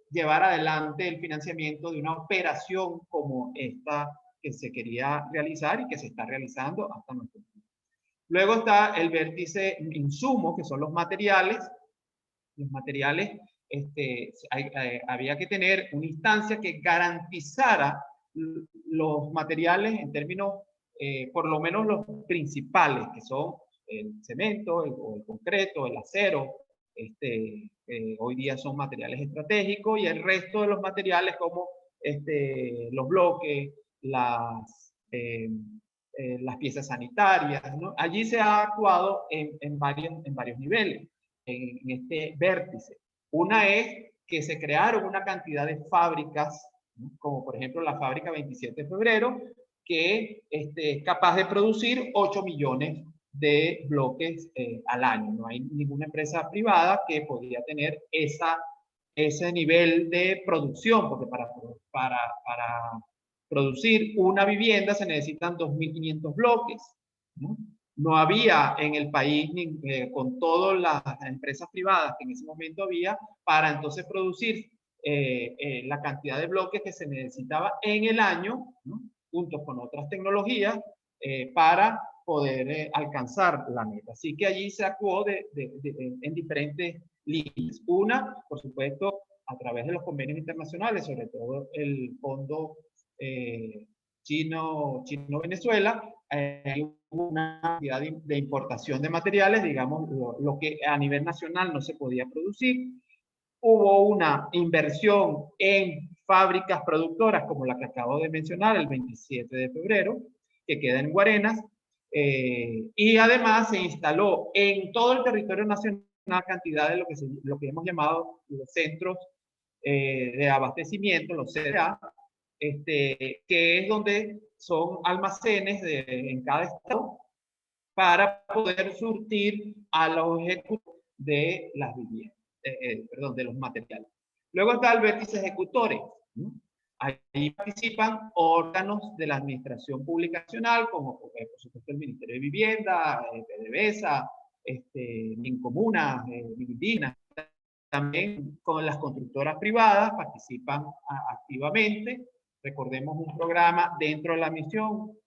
llevar adelante el financiamiento de una operación como esta que se quería realizar y que se está realizando hasta nuestro tiempo. Luego está el vértice insumo, que son los materiales. Los materiales, había que tener una instancia que garantizara los materiales en términos, por lo menos los principales, que son el cemento, el concreto, el acero. Hoy día son materiales estratégicos, y el resto de los materiales como los bloques, las piezas sanitarias, ¿no? Allí se ha actuado en varios niveles, en este vértice. Una es que se crearon una cantidad de fábricas, ¿no? Como por ejemplo la fábrica 27 de febrero, que es capaz de producir 8 millones de bloques al año. No hay ninguna empresa privada que podría tener ese nivel de producción, porque para producir una vivienda se necesitan 2.500 bloques, ¿no? No había en el país, con todas las empresas privadas que en ese momento había, para entonces producir la cantidad de bloques que se necesitaba en el año, ¿no? Junto con otras tecnologías, para poder alcanzar la meta. Así que allí se actuó en diferentes líneas. Una, por supuesto, a través de los convenios internacionales, sobre todo el Fondo Chino-Venezuela, hay una cantidad de importación de materiales, digamos, lo que a nivel nacional no se podía producir. Hubo una inversión en fábricas productoras, como la que acabo de mencionar, el 27 de febrero, que queda en Guarenas, y además se instaló en todo el territorio nacional una cantidad de lo que hemos llamado los centros de abastecimiento, los CDA, que es donde son almacenes en cada estado para poder surtir a los ejecutores de las viviendas, de los materiales. Luego está el vértice ejecutores, ¿no? Ahí participan órganos de la Administración Pública Nacional, como por supuesto el Ministerio de Vivienda, PDVSA, Mincomunas, Minindígenas. También con las constructoras privadas participan activamente. Recordemos un programa dentro de la misión,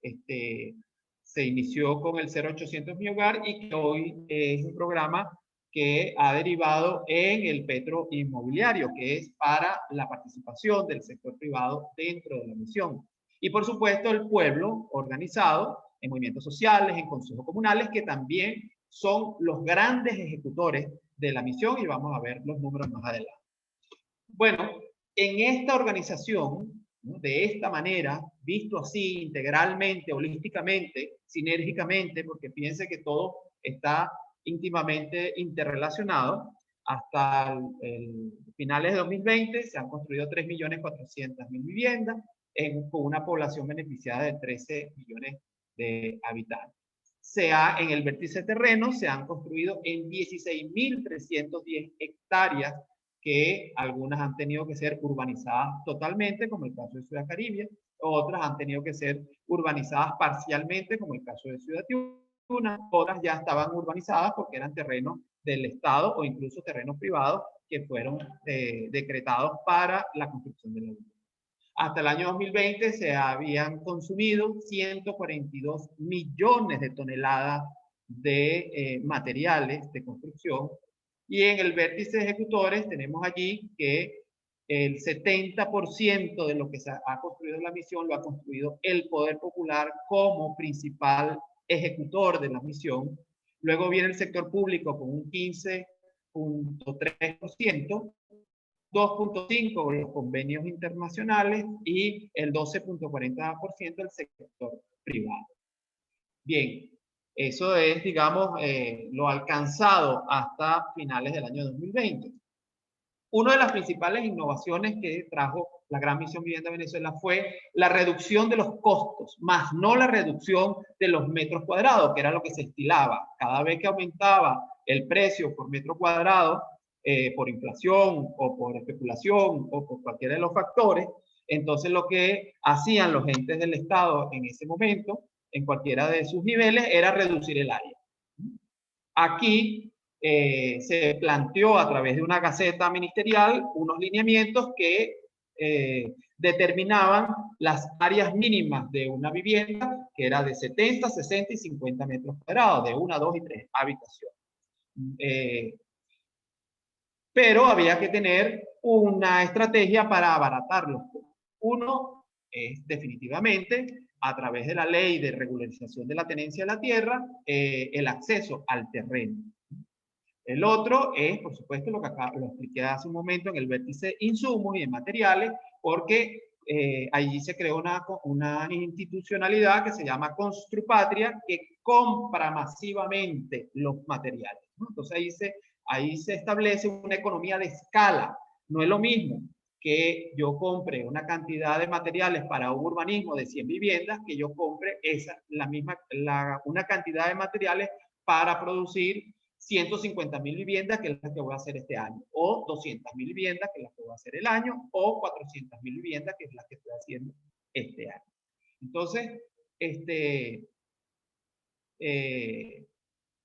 se inició con el 0800 Mi Hogar, y que hoy es un programa que ha derivado en el Petro Inmobiliario, que es para la participación del sector privado dentro de la misión. Y por supuesto el pueblo organizado en movimientos sociales, en consejos comunales, que también son los grandes ejecutores de la misión, y vamos a ver los números más adelante. Bueno, en esta organización, ¿no? De esta manera, visto así, integralmente, holísticamente, sinérgicamente, porque piense que todo está íntimamente interrelacionado, hasta finales de 2020 se han construido 3.400.000 viviendas con una población beneficiada de 13 millones de habitantes. En el vértice terreno se han construido en 16.310 hectáreas, que algunas han tenido que ser urbanizadas totalmente, como el caso de Ciudad Caribe, otras han tenido que ser urbanizadas parcialmente, como el caso de Ciudad Tiuna, otras ya estaban urbanizadas porque eran terrenos del Estado o incluso terrenos privados que fueron decretados para la construcción de la vivienda. Hasta el año 2020 se habían consumido 142 millones de toneladas de materiales de construcción. Y en el vértice de ejecutores tenemos allí que el 70% de lo que se ha construido en la misión lo ha construido el Poder Popular como principal ejecutor de la misión. Luego viene el sector público con un 15.3%, 2.5% los convenios internacionales y el 12.40% el sector privado. Bien, eso es, digamos, lo alcanzado hasta finales del año 2020. Una de las principales innovaciones que trajo la Gran Misión Vivienda Venezuela fue la reducción de los costos, más no la reducción de los metros cuadrados, que era lo que se estilaba. Cada vez que aumentaba el precio por metro cuadrado, por inflación o por especulación o por cualquiera de los factores, entonces lo que hacían los entes del Estado en ese momento, en cualquiera de sus niveles, era reducir el área. Aquí se planteó a través de una gaceta ministerial unos lineamientos que determinaban las áreas mínimas de una vivienda, que era de 70, 60 y 50 metros cuadrados, de 1, 2 y 3 habitaciones. Pero había que tener una estrategia para abaratarlos. Uno es definitivamente, a través de la ley de regularización de la tenencia de la tierra, el acceso al terreno. El otro es, por supuesto, lo que acá lo expliqué hace un momento en el vértice de insumos y de materiales, porque allí se creó una institucionalidad que se llama Construpatria, que compra masivamente los materiales, ¿no? Entonces ahí se establece una economía de escala. No es lo mismo que yo compre una cantidad de materiales para un urbanismo de 100 viviendas, que yo compre una cantidad de materiales para producir 150.000 viviendas, que es la que voy a hacer este año, o 200.000 viviendas, que es la que voy a hacer el año, o 400.000 viviendas, que es la que estoy haciendo este año. Entonces,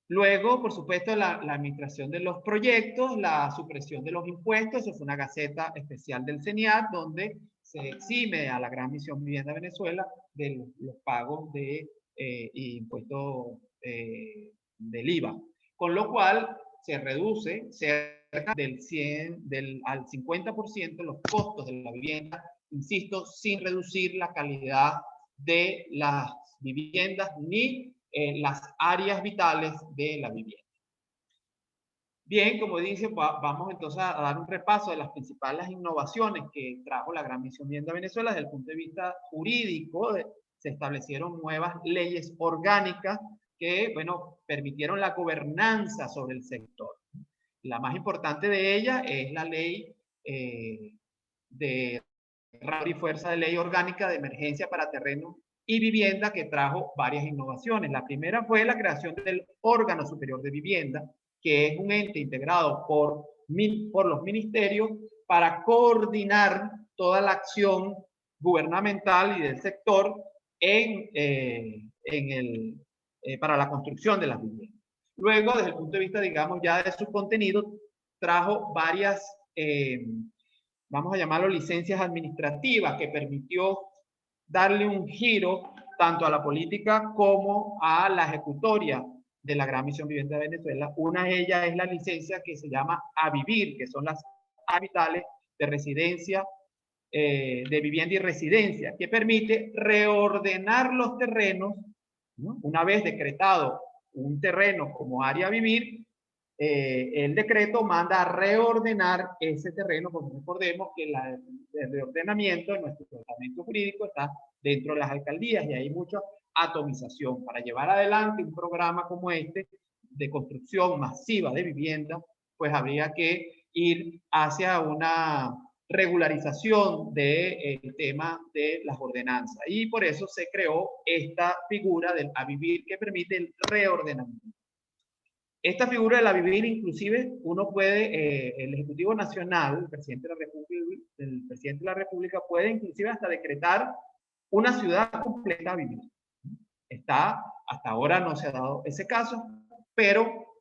luego, por supuesto, la administración de los proyectos, la supresión de los impuestos, eso fue una gaceta especial del CENIAT, donde se exime a la Gran Misión Vivienda Venezuela de los pagos de impuestos del IVA. Con lo cual se reduce cerca al 50% los costos de la vivienda, insisto, sin reducir la calidad de las viviendas ni las áreas vitales de la vivienda. Bien, como dice, vamos entonces a dar un repaso de las principales innovaciones que trajo la Gran Misión Vivienda Venezuela. Desde el punto de vista jurídico, se establecieron nuevas leyes orgánicas que, bueno, permitieron la gobernanza sobre el sector. La más importante de ellas es la ley de rango y fuerza de ley orgánica de emergencia para terrenos y vivienda, que trajo varias innovaciones. La primera fue la creación del órgano superior de vivienda, que es un ente integrado por los ministerios para coordinar toda la acción gubernamental y del sector para la construcción de las viviendas. Luego, desde el punto de vista, digamos, ya de su contenido, trajo varias, vamos a llamarlo licencias administrativas, que permitió darle un giro tanto a la política como a la ejecutoria de la Gran Misión Vivienda de Venezuela. Una de ellas es la licencia que se llama A Vivir, que son las habitales de residencia, de vivienda y residencia, que permite reordenar los terrenos, ¿no? Una vez decretado un terreno como área a vivir, el decreto manda a reordenar ese terreno, porque recordemos que el reordenamiento de nuestro tratamiento jurídico está dentro de las alcaldías y hay mucha atomización. Para llevar adelante un programa como este de construcción masiva de vivienda, pues habría que ir hacia una regularización del tema de las ordenanzas. Y por eso se creó esta figura del A Vivir, que permite el reordenamiento. Esta figura de la vivir, inclusive, uno puede, el Ejecutivo Nacional, el presidente de la República, puede inclusive hasta decretar una ciudad completa a vivir. Hasta ahora no se ha dado ese caso, pero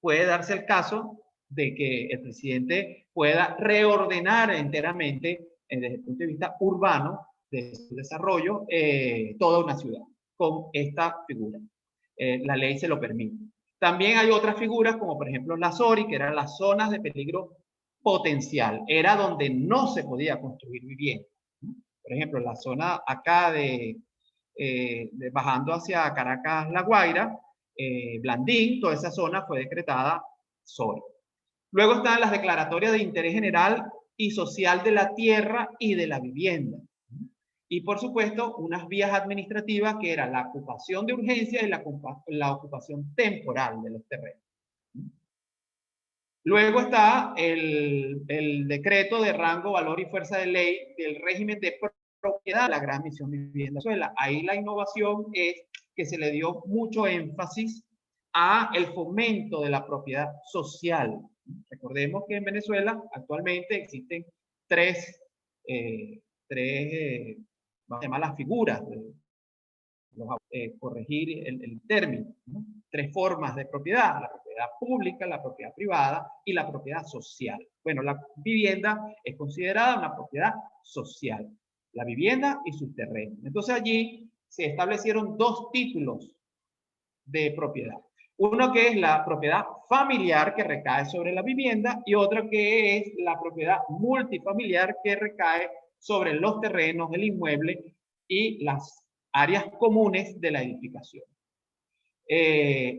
puede darse el caso de que el presidente pueda reordenar enteramente, desde el punto de vista urbano, de su desarrollo, toda una ciudad con esta figura. La ley se lo permite. También hay otras figuras, como por ejemplo la SORI, que eran las zonas de peligro potencial. Era donde no se podía construir vivienda. Por ejemplo, la zona acá bajando hacia Caracas, La Guaira, Blandín, toda esa zona fue decretada SORI. Luego están las declaratorias de interés general y social de la tierra y de la vivienda. Y por supuesto, unas vías administrativas que eran la ocupación de urgencia y la ocupación temporal de los terrenos. Luego está el decreto de rango, valor y fuerza de ley del régimen de propiedad de la Gran Misión Vivienda Venezuela. Ahí la innovación es que se le dio mucho énfasis a el fomento de la propiedad social. Recordemos que en Venezuela actualmente existen tres vamos a llamar las figuras, corregir el término, ¿no? Tres formas de propiedad: la propiedad pública, la propiedad privada y la propiedad social. Bueno, la vivienda es considerada una propiedad social, la vivienda y sus terrenos. Entonces allí se establecieron dos títulos de propiedad. Uno que es la propiedad familiar, que recae sobre la vivienda, y otro que es la propiedad multifamiliar, que recae sobre los terrenos, el inmueble y las áreas comunes de la edificación.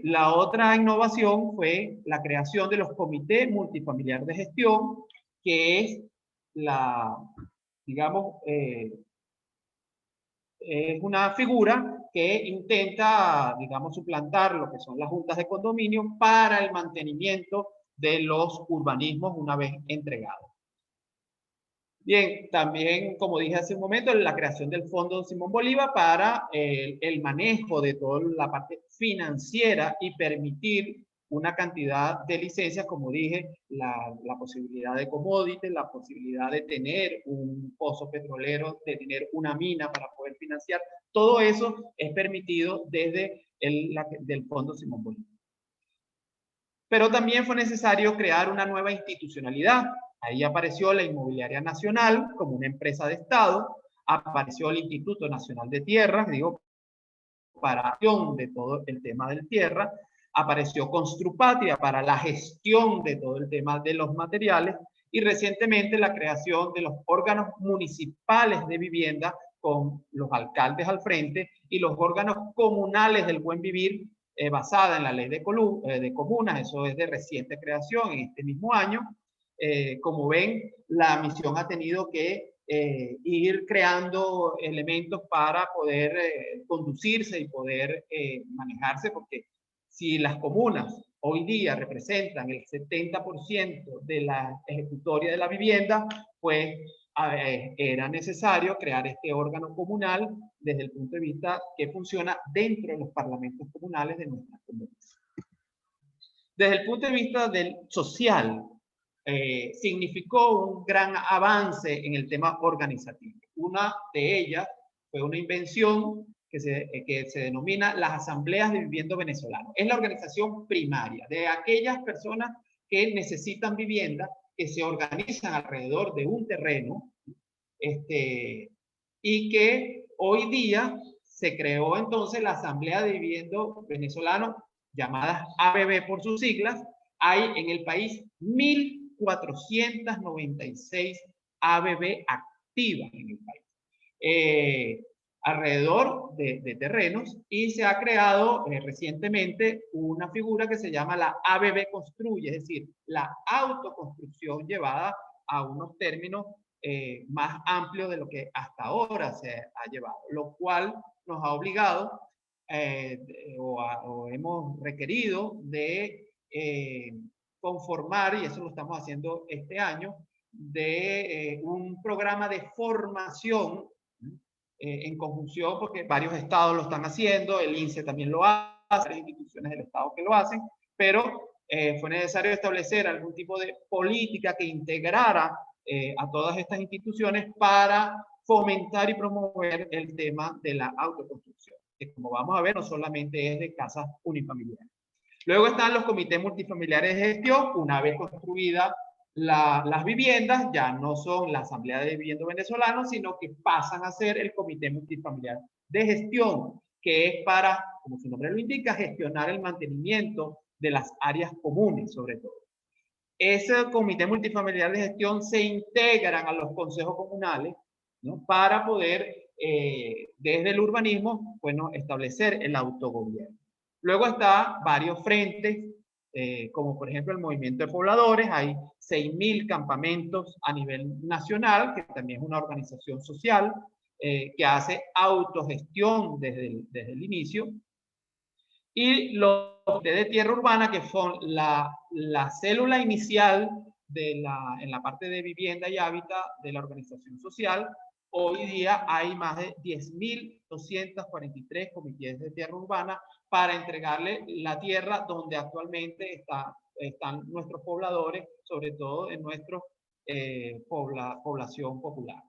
La otra innovación fue la creación de los comités multifamiliar de gestión, que es la, digamos, es una figura que intenta, digamos, suplantar lo que son las juntas de condominio para el mantenimiento de los urbanismos una vez entregados. Bien, también, como dije hace un momento, la creación del Fondo Simón Bolívar para el manejo de toda la parte financiera y permitir una cantidad de licencias, como dije, la posibilidad de commodity, la posibilidad de tener un pozo petrolero, de tener una mina para poder financiar. Todo eso es permitido desde del Fondo Simón Bolívar. Pero también fue necesario crear una nueva institucionalidad. Ahí apareció la Inmobiliaria Nacional como una empresa de Estado, apareció el Instituto Nacional de Tierras, digo, para de todo el tema del tierra, apareció Construpatria para la gestión de todo el tema de los materiales, y recientemente la creación de los órganos municipales de vivienda con los alcaldes al frente y los órganos comunales del buen vivir, basada en la ley de comunas. Eso es de reciente creación en este mismo año. Como ven, la misión ha tenido que ir creando elementos para poder conducirse y poder manejarse, porque si las comunas hoy día representan el 70% de la ejecutoria de la vivienda, pues era necesario crear este órgano comunal desde el punto de vista que funciona dentro de los parlamentos comunales de nuestras comunas. Desde el punto de vista del social, significó un gran avance en el tema organizativo. Una de ellas fue una invención que se denomina las asambleas de vivienda venezolanos. Es la organización primaria de aquellas personas que necesitan vivienda, que se organizan alrededor de un terreno, y que hoy día se creó entonces la Asamblea de Vivienda Venezolano, llamadas ABB por sus siglas. Hay en el país 1.496 ABB activas en el país, alrededor de terrenos, y se ha creado recientemente una figura que se llama la ABB Construye, es decir, la autoconstrucción llevada a unos términos más amplios de lo que hasta ahora se ha llevado, lo cual nos ha obligado o hemos requerido de conformar, y eso lo estamos haciendo este año, de un programa de formación en conjunción, porque varios estados lo están haciendo, el INSE también lo hace, las instituciones del estado que lo hacen, pero fue necesario establecer algún tipo de política que integrara a todas estas instituciones para fomentar y promover el tema de la autoconstrucción, que, como vamos a ver, no solamente es de casas unifamiliares. Luego están los comités multifamiliares de gestión. Una vez construidas las viviendas, ya no son la Asamblea de Vivienda Venezolana, sino que pasan a ser el comité multifamiliar de gestión, que es para, como su nombre lo indica, gestionar el mantenimiento de las áreas comunes, sobre todo. Ese comité multifamiliar de gestión se integran a los consejos comunales, ¿no?, para poder, desde el urbanismo, bueno, establecer el autogobierno. Luego está varios frentes, como por ejemplo el movimiento de pobladores. Hay 6.000 campamentos a nivel nacional, que también es una organización social que hace autogestión desde el inicio. y los de tierra urbana, que son la célula inicial en la parte de vivienda y hábitat de la organización social. Hoy día hay más de 10.243 comités de tierra urbana para entregarle la tierra donde actualmente están nuestros pobladores, sobre todo en nuestra población popular.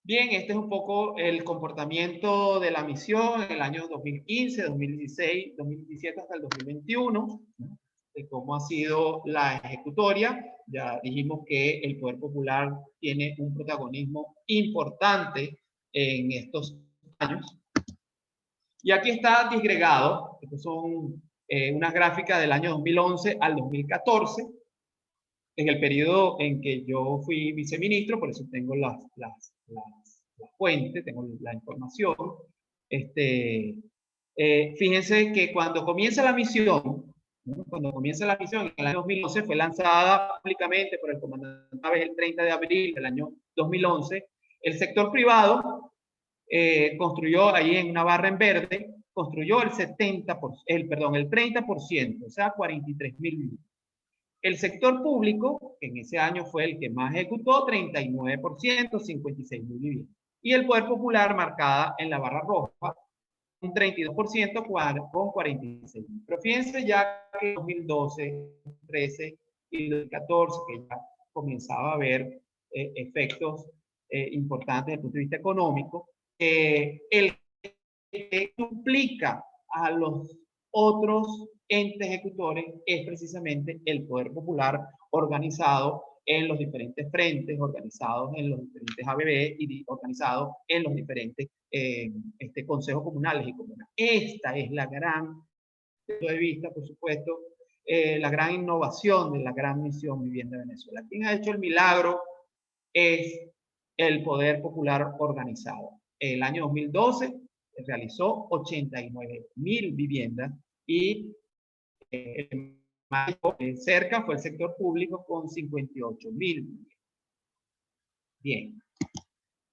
Bien, este es un poco el comportamiento de la misión en el año 2015, 2016, 2017 hasta el 2021, de cómo ha sido la ejecutoria. Ya dijimos que el poder popular tiene un protagonismo importante en estos años. Y aquí está disgregado, estas son unas gráficas del año 2011 al 2014, en el periodo en que yo fui viceministro, por eso tengo las fuentes, tengo la información. Fíjense que cuando comienza la misión, ¿no? Cuando comienza la misión, en el año 2011 fue lanzada públicamente por el comandante Chávez el 30 de abril del año 2011, el sector privado construyó ahí en una barra en verde, construyó el 30%, o sea, 43.000 viviendas. El sector público, que en ese año fue el que más ejecutó, 39%, 56.000 viviendas. Y el poder popular, marcada en la barra roja, un 32% con 46.000. Pero fíjense ya que 2012, 13 y 2014, que ya comenzaba a haber efectos importantes desde el punto de vista económico, el que duplica a los otros entes ejecutores es precisamente el poder popular organizado en los diferentes frentes, organizados en los diferentes ABB y organizados en los diferentes consejos comunales y comunales. Esta es la gran, punto de vista, por supuesto, la gran innovación de la gran misión Vivienda de Venezuela. Quien ha hecho el milagro es el poder popular organizado. El año 2012 realizó 89.000 viviendas y más cerca fue el sector público con 58.000 viviendas. Bien.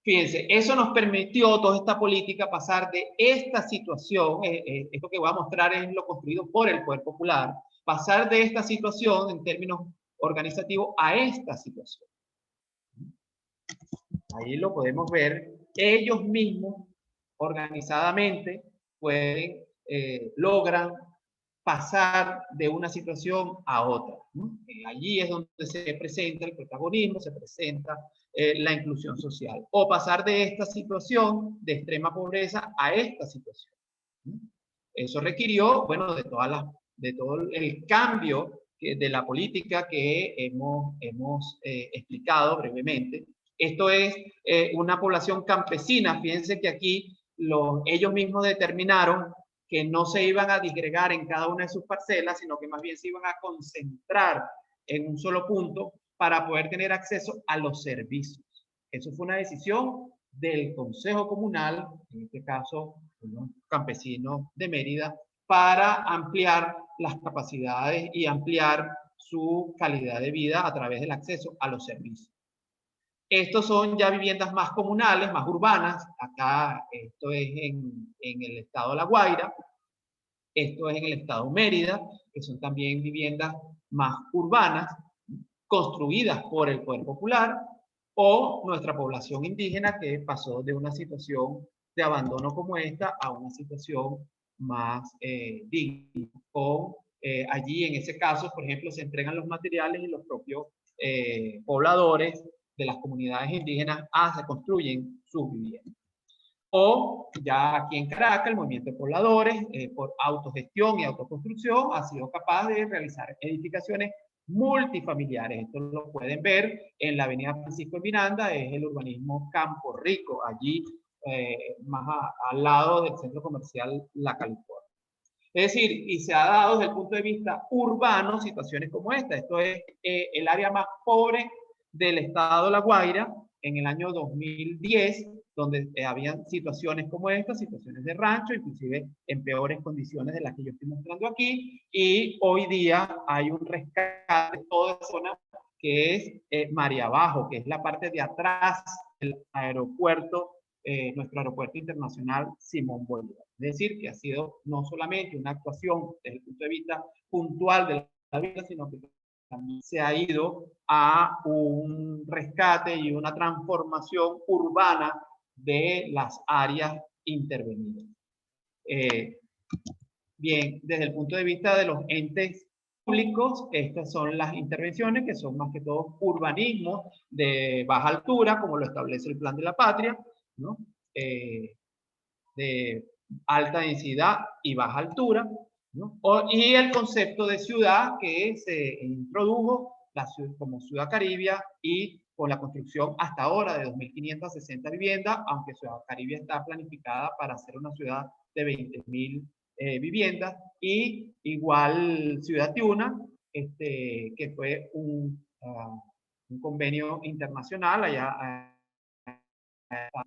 Fíjense, eso nos permitió, toda esta política, pasar de esta situación, esto que voy a mostrar es lo construido por el poder popular, pasar de esta situación en términos organizativos a esta situación. Ahí lo podemos ver, ellos mismos organizadamente pueden, logran pasar de una situación a otra, ¿no? Allí es donde se presenta el protagonismo, se presenta la inclusión social, o pasar de esta situación de extrema pobreza a esta situación, ¿no? Eso requirió, bueno, de todo el cambio de la política que hemos explicado brevemente. Esto es una población campesina. Fíjense que aquí ellos mismos determinaron que no se iban a disgregar en cada una de sus parcelas, sino que más bien se iban a concentrar en un solo punto para poder tener acceso a los servicios. Eso fue una decisión del Consejo Comunal, en este caso, unos campesinos de Mérida, para ampliar las capacidades y ampliar su calidad de vida a través del acceso a los servicios. Estos son ya viviendas más comunales, más urbanas. Acá esto es en el estado de La Guaira. Esto es en el estado Mérida, que son también viviendas más urbanas, construidas por el poder popular, o nuestra población indígena que pasó de una situación de abandono como esta a una situación más digna. Allí en ese caso, por ejemplo, se entregan los materiales y los propios pobladores de las comunidades indígenas se construyen sus viviendas. O ya aquí en Caracas, el movimiento de pobladores, por autogestión y autoconstrucción, ha sido capaz de realizar edificaciones multifamiliares. Esto lo pueden ver en la avenida Francisco de Miranda, es el urbanismo Campo Rico, allí más al lado del centro comercial La California. Es decir, y se ha dado desde el punto de vista urbano situaciones como esta. Esto es el área más pobre del estado de La Guaira en el año 2010, donde habían situaciones como esta, situaciones de rancho, inclusive en peores condiciones de las que yo estoy mostrando aquí, y hoy día hay un rescate de toda esa zona que es María Abajo, que es la parte de atrás del aeropuerto nuestro aeropuerto internacional Simón Bolívar. Es decir, que ha sido no solamente una actuación desde el punto de vista puntual de la vida, sino que también se ha ido a un rescate y una transformación urbana de las áreas intervenidas. Bien, desde el punto de vista de los entes públicos, estas son las intervenciones que son más que todo urbanismo de baja altura, como lo establece el Plan de la Patria, ¿no? De alta densidad y baja altura, ¿no? Y el concepto de ciudad que se introdujo como Ciudad Caribia y con la construcción hasta ahora de 2.560 viviendas, aunque Ciudad Caribia está planificada para ser una ciudad de 20.000 viviendas, y igual Ciudad Tiuna, que fue un convenio internacional. Allá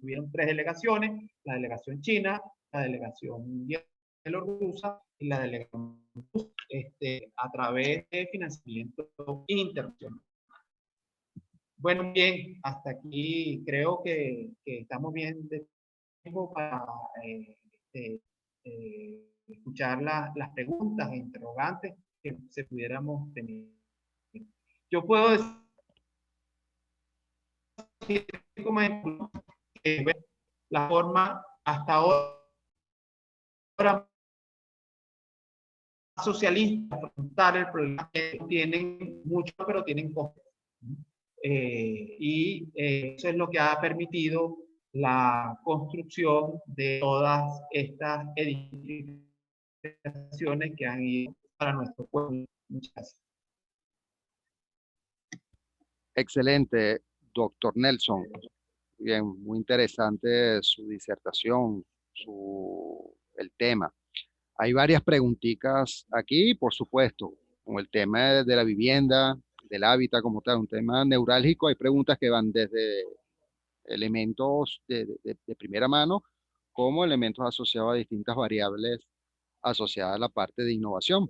tuvieron 3 delegaciones: la delegación china, la delegación bielorrusa y la delegación a través de financiamiento internacional. Bueno, bien, hasta aquí creo que estamos bien de tiempo para escuchar las preguntas e interrogantes que se pudiéramos tener. Yo puedo decir como ejemplo que la forma hasta ahora socialista afrontar el problema que tienen mucho, pero tienen costos. Eso es lo que ha permitido la construcción de todas estas edificaciones que han ido para nuestro pueblo. Muchas gracias. Excelente, doctor Nelson. Bien, muy interesante su disertación, el tema. Hay varias preguntitas aquí, por supuesto, con el tema de la vivienda, del hábitat como tal, un tema neurálgico. Hay preguntas que van desde elementos de primera mano como elementos asociados a distintas variables asociadas a la parte de innovación.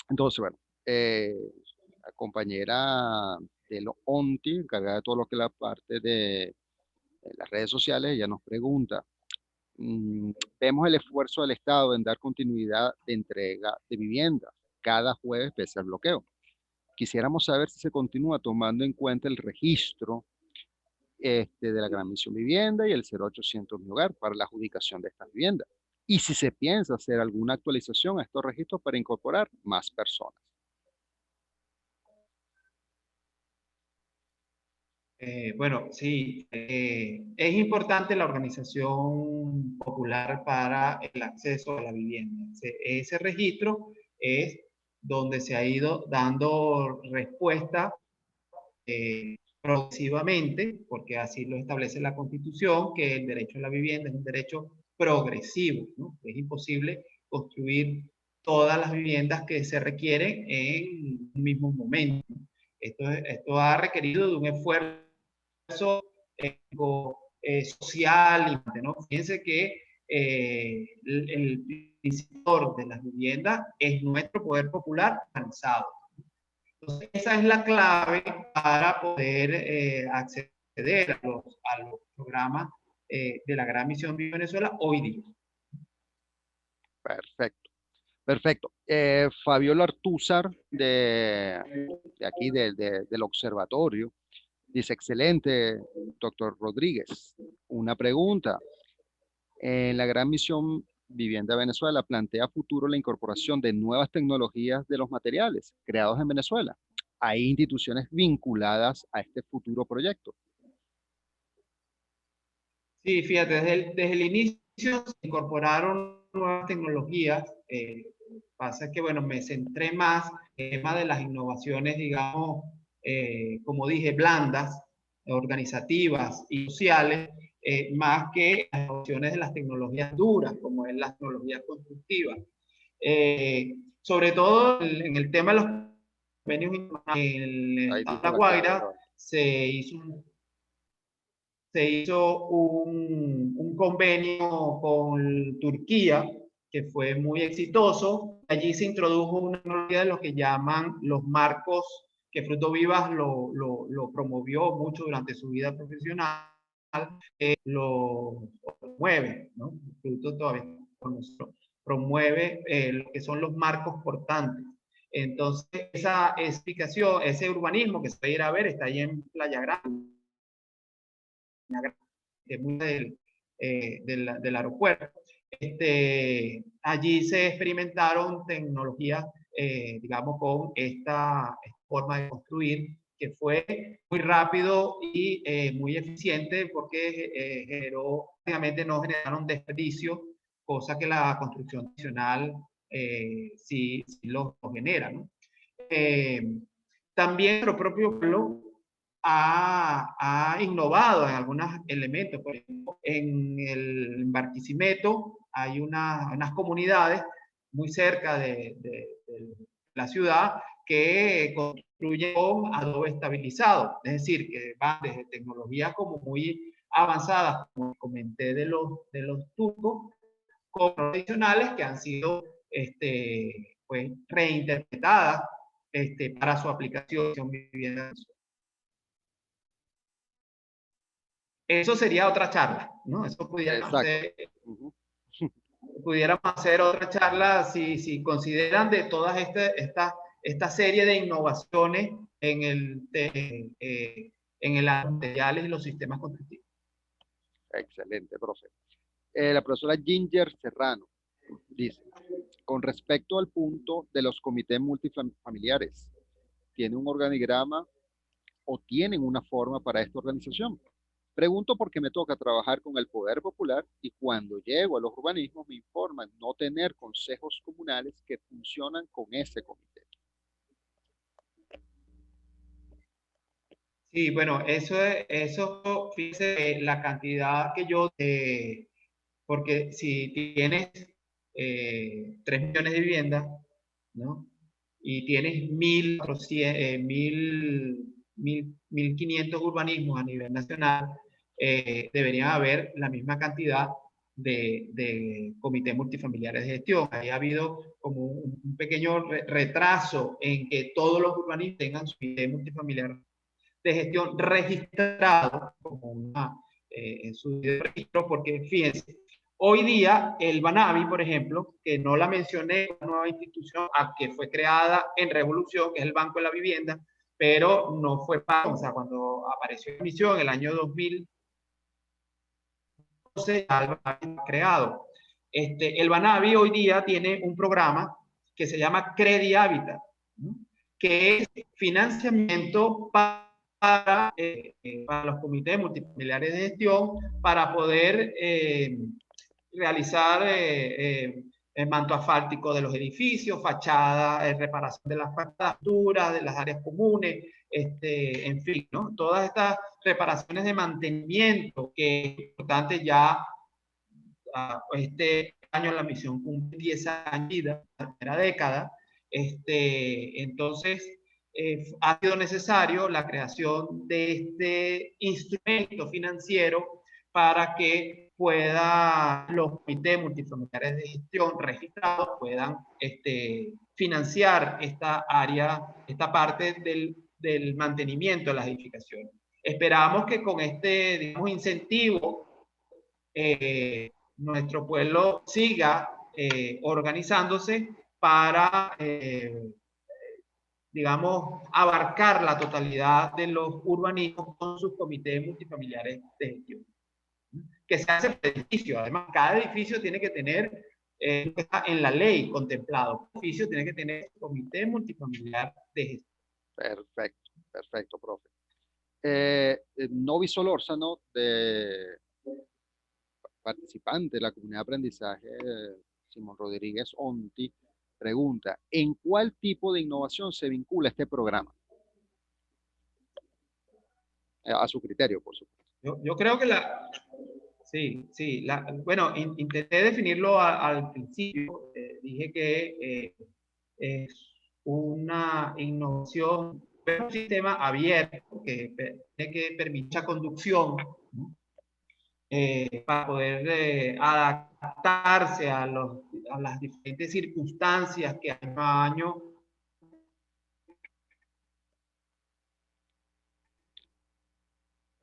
Entonces, bueno, la compañera de los ONTI, encargada de todo lo que es la parte de las redes sociales, ella nos pregunta, vemos el esfuerzo del Estado en dar continuidad de entrega de viviendas cada jueves pese al bloqueo. Quisiéramos saber si se continúa tomando en cuenta el registro de la Gran Misión Vivienda y el 0800 Mi Hogar para la adjudicación de estas viviendas. Y si se piensa hacer alguna actualización a estos registros para incorporar más personas. Bueno, sí, es importante la organización popular para el acceso a la vivienda. Ese registro es donde se ha ido dando respuesta progresivamente, porque así lo establece la Constitución, que el derecho a la vivienda es un derecho progresivo, ¿no? Es imposible construir todas las viviendas que se requieren en un mismo momento. Esto ha requerido de un esfuerzo social, ¿no? Fíjense que el principio de las viviendas es nuestro poder popular organizado. Entonces, esa es la clave para poder acceder a los programas de la Gran Misión Viva Venezuela hoy día. Perfecto. Perfecto. Fabiola Artúzar, de aquí del observatorio, dice, excelente, doctor Rodríguez. Una pregunta. En la Gran Misión Vivienda Venezuela plantea a futuro la incorporación de nuevas tecnologías de los materiales creados en Venezuela. ¿Hay instituciones vinculadas a este futuro proyecto? Sí, fíjate, desde el inicio se incorporaron nuevas tecnologías. Pasa que, bueno, me centré más en el tema de las innovaciones, digamos, como dije, blandas, organizativas y sociales, más que las innovaciones de las tecnologías duras, como es la tecnología constructiva. Sobre todo en el tema de los convenios en el estado de La Guaira, se hizo un convenio con Turquía que fue muy exitoso. Allí se introdujo una tecnología de lo que llaman los marcos, que Fruto Vivas lo promovió mucho durante su vida profesional, lo promueve, ¿no? El instituto todavía promueve lo que son los marcos portantes. Entonces, esa explicación, ese urbanismo que se va a ir a ver, está ahí en Playa Grande, que es muy del aeropuerto. Allí se experimentaron tecnologías, digamos, con esta forma de construir, que fue muy rápido y muy eficiente, porque obviamente no generaron desperdicio, cosa que la construcción tradicional sí lo genera, ¿no? También nuestro propio pueblo ha innovado en algunos elementos. Por ejemplo, en el Barquisimeto hay unas comunidades muy cerca de la ciudad que construyen con adobe estabilizado, es decir, que van desde tecnologías como muy avanzadas, como comenté, de los turcos, con tradicionales que han sido pues, reinterpretadas para su aplicación en vivienda. Eso sería otra charla, ¿no? Eso pudiéramos hacer otra charla si consideran de todas esta serie de innovaciones en el materiales y los sistemas constructivos. Excelente, profe. La profesora Ginger Serrano dice, con respecto al punto de los comités multifamiliares, ¿tiene un organigrama o tienen una forma para esta organización? Pregunto porque me toca trabajar con el poder popular y cuando llego a los urbanismos me informan no tener consejos comunales que funcionan con ese comité. Sí, bueno, eso fíjese la cantidad que yo, porque si tienes 3 millones de viviendas, ¿no? Y tienes 1.500 urbanismos a nivel nacional, debería haber la misma cantidad de comités multifamiliares de gestión. Ahí ha habido como un pequeño retraso en que todos los urbanistas tengan su comité multifamiliar de gestión registrado como en su registro, porque fíjense, hoy día el Banavi, por ejemplo, que no la mencioné, una nueva institución que fue creada en Revolución, que es el Banco de la Vivienda, pero no fue para, o sea, cuando apareció en misión en el año 2012, el Banavi fue creado. El Banavi hoy día tiene un programa que se llama Credi Habitat, ¿no? Que es financiamiento para los comités multifamiliares de gestión para poder realizar el manto asfáltico de los edificios, fachada, reparación de las fachadas, de las áreas comunes, en fin, ¿no? Todas estas reparaciones de mantenimiento que es importante ya. Este año la misión cumple 10 años, la primera década. Entonces, ha sido necesario la creación de este instrumento financiero para que los comités multifamiliares de gestión registrados puedan financiar esta área, esta parte del mantenimiento de las edificaciones. Esperamos que con este, digamos, incentivo, nuestro pueblo siga organizándose para, digamos, abarcar la totalidad de los urbanismos con sus comités multifamiliares de gestión. Que se hace por edificio. Además, cada edificio tiene que tener, está en la ley contemplado, el edificio tiene que tener comité multifamiliar de gestión. Perfecto, perfecto, profe. Novi Solórzano, participante de la comunidad de aprendizaje, Simón Rodríguez Onti, pregunta, ¿en cuál tipo de innovación se vincula este programa? A su criterio, por supuesto. Yo creo que sí, bueno, intenté definirlo al principio, dije que es una innovación, un sistema abierto que permite conducción, ¿no? Para poder adaptarse a las diferentes circunstancias que año a año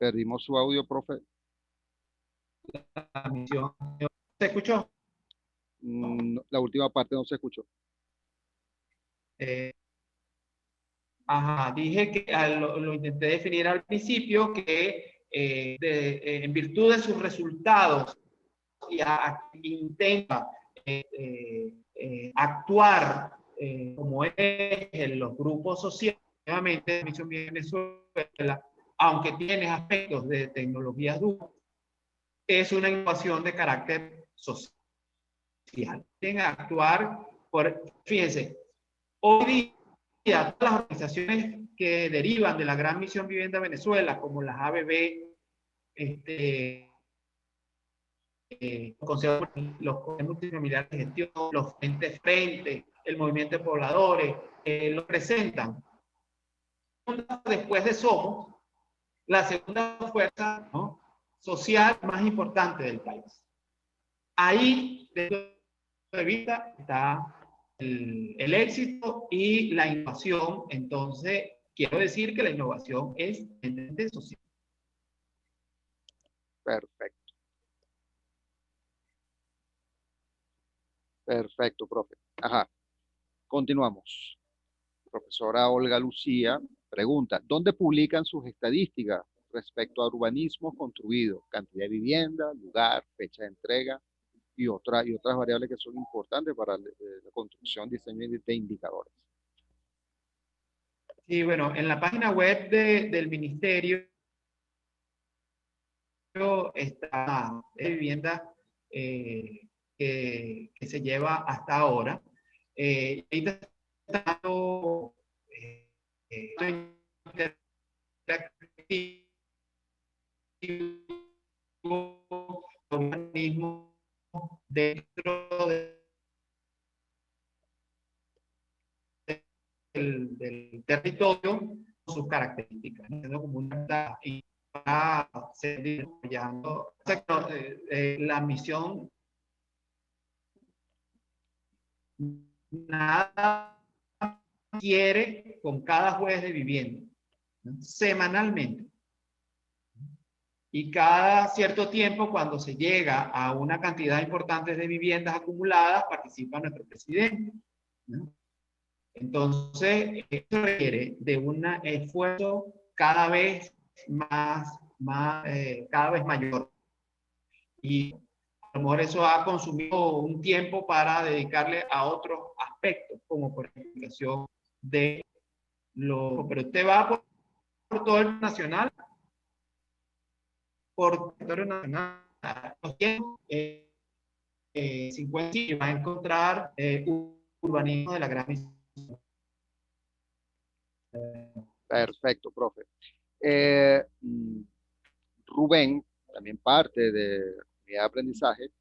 Perdimos su audio, profe. la misión. ¿Se escuchó? La última parte no se escuchó. Dije que lo intenté definir al principio, que en virtud de sus resultados intenta actuar como es en los grupos sociales. Nuevamente, Misión Venezuela, aunque tiene aspectos de tecnologías duras, es una innovación de carácter social. Tienen a actuar fíjense, hoy día todas las organizaciones que derivan de la Gran Misión Vivienda Venezuela, como las ABB, los consejos multifamiliares de gestión, los frentes, el movimiento de pobladores, lo presentan. Después de Somos, la segunda fuerza, ¿no?, social más importante del país. Ahí, desde mi punto de vista, está el éxito y la innovación. Entonces, quiero decir que la innovación es social. Perfecto. Perfecto, profe. Ajá. Continuamos. Profesora Olga Lucía pregunta, ¿dónde publican sus estadísticas respecto a urbanismo construido? Cantidad de vivienda, lugar, fecha de entrega y otras variables que son importantes para la construcción, diseño de indicadores. Sí, bueno, en la página web del Ministerio está vivienda que se lleva hasta ahora. Ahorita está organismo dentro del territorio con sus características, ¿no? Como una, y para seguir desarrollando la misión. Nada quiere con cada juez de vivienda, ¿no?, semanalmente. Y cada cierto tiempo, cuando se llega a una cantidad importante de viviendas acumuladas, participa nuestro presidente, ¿no? Entonces, esto requiere de un esfuerzo cada vez cada vez mayor. Y a lo mejor eso ha consumido un tiempo para dedicarle a otros aspectos, como por ejemplo de pero usted va por todo el nacional, por territorio nacional, 50 y va a encontrar urbanismo de la Gran Misión. Perfecto, profe. Rubén, también parte de mi aprendizaje,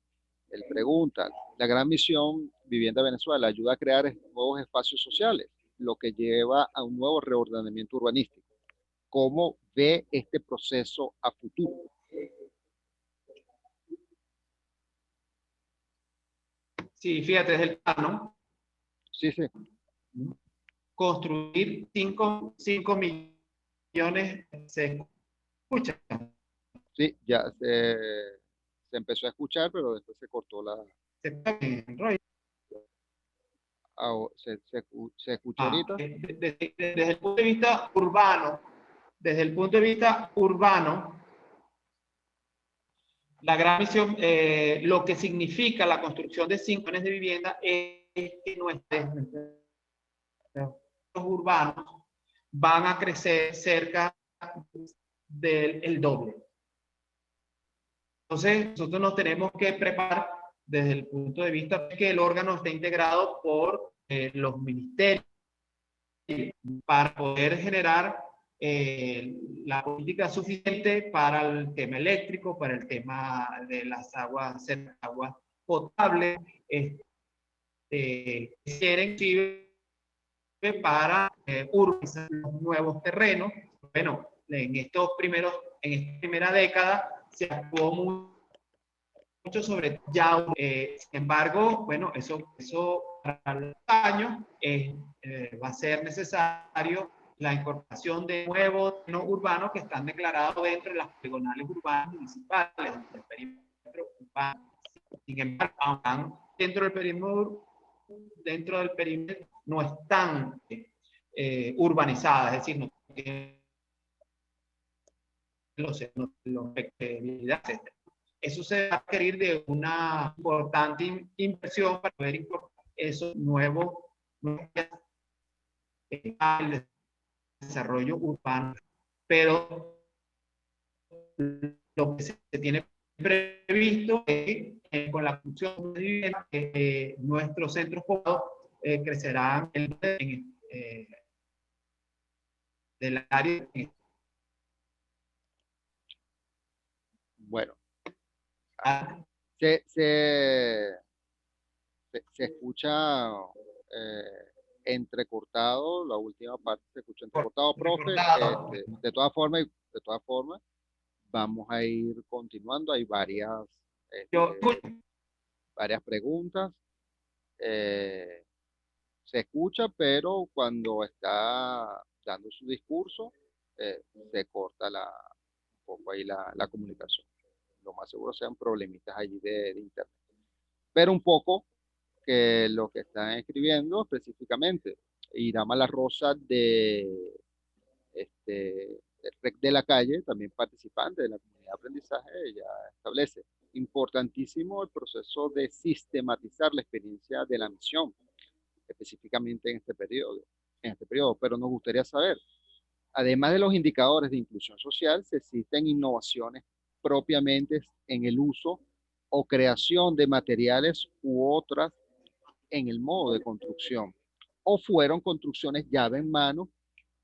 él pregunta, la Gran Misión Vivienda Venezuela ayuda a crear nuevos espacios sociales, lo que lleva a un nuevo reordenamiento urbanístico. ¿Cómo ve este proceso a futuro? Sí, fíjate, desde el plano. Sí, sí. Construir 5 millones, ¿se escucha? Sí, ya se empezó a escuchar, pero después se cortó la... ¿Se escucha ahorita? Desde el punto de vista urbano, la Gran Misión, lo que significa la construcción de 5 millones de viviendas es que nuestros urbanos van a crecer cerca del doble. Entonces, nosotros nos tenemos que preparar desde el punto de vista de que el órgano esté integrado por los ministerios para poder generar la política suficiente para el tema eléctrico, para el tema de las aguas potables, quieren para urbanizar los nuevos terrenos. Bueno, en esta primera década se actuó mucho sobre ya, sin embargo, bueno, eso para los años va a ser necesario la incorporación de nuevos urbanos que están declarados dentro de las poligonales urbanas municipales, del perímetro urbanas. Sin embargo, aunque dentro del perímetro no están urbanizadas, es decir, no tienen los etc. Eso se va a requerir de una importante inversión para poder incorporar esos nuevos al desarrollo urbano. Pero lo que se tiene previsto es que con la función de vivienda, nuestros centros poblados crecerán del área. Bueno, Ah, se escucha entrecortado, la última parte se escucha entrecortado, profe. De todas formas, vamos a ir continuando. Hay varias preguntas. Se escucha, pero cuando está dando su discurso, se corta un poco ahí la comunicación. Lo más seguro sean problemitas allí de internet. Pero un poco que lo que están escribiendo específicamente. Irama La Rosa de la calle, también participante de la comunidad de aprendizaje, ella establece importantísimo el proceso de sistematizar la experiencia de la misión, específicamente en este periodo, pero nos gustaría saber, además de los indicadores de inclusión social, si existen innovaciones propiamente en el uso o creación de materiales u otras en el modo de construcción, o fueron construcciones llave en mano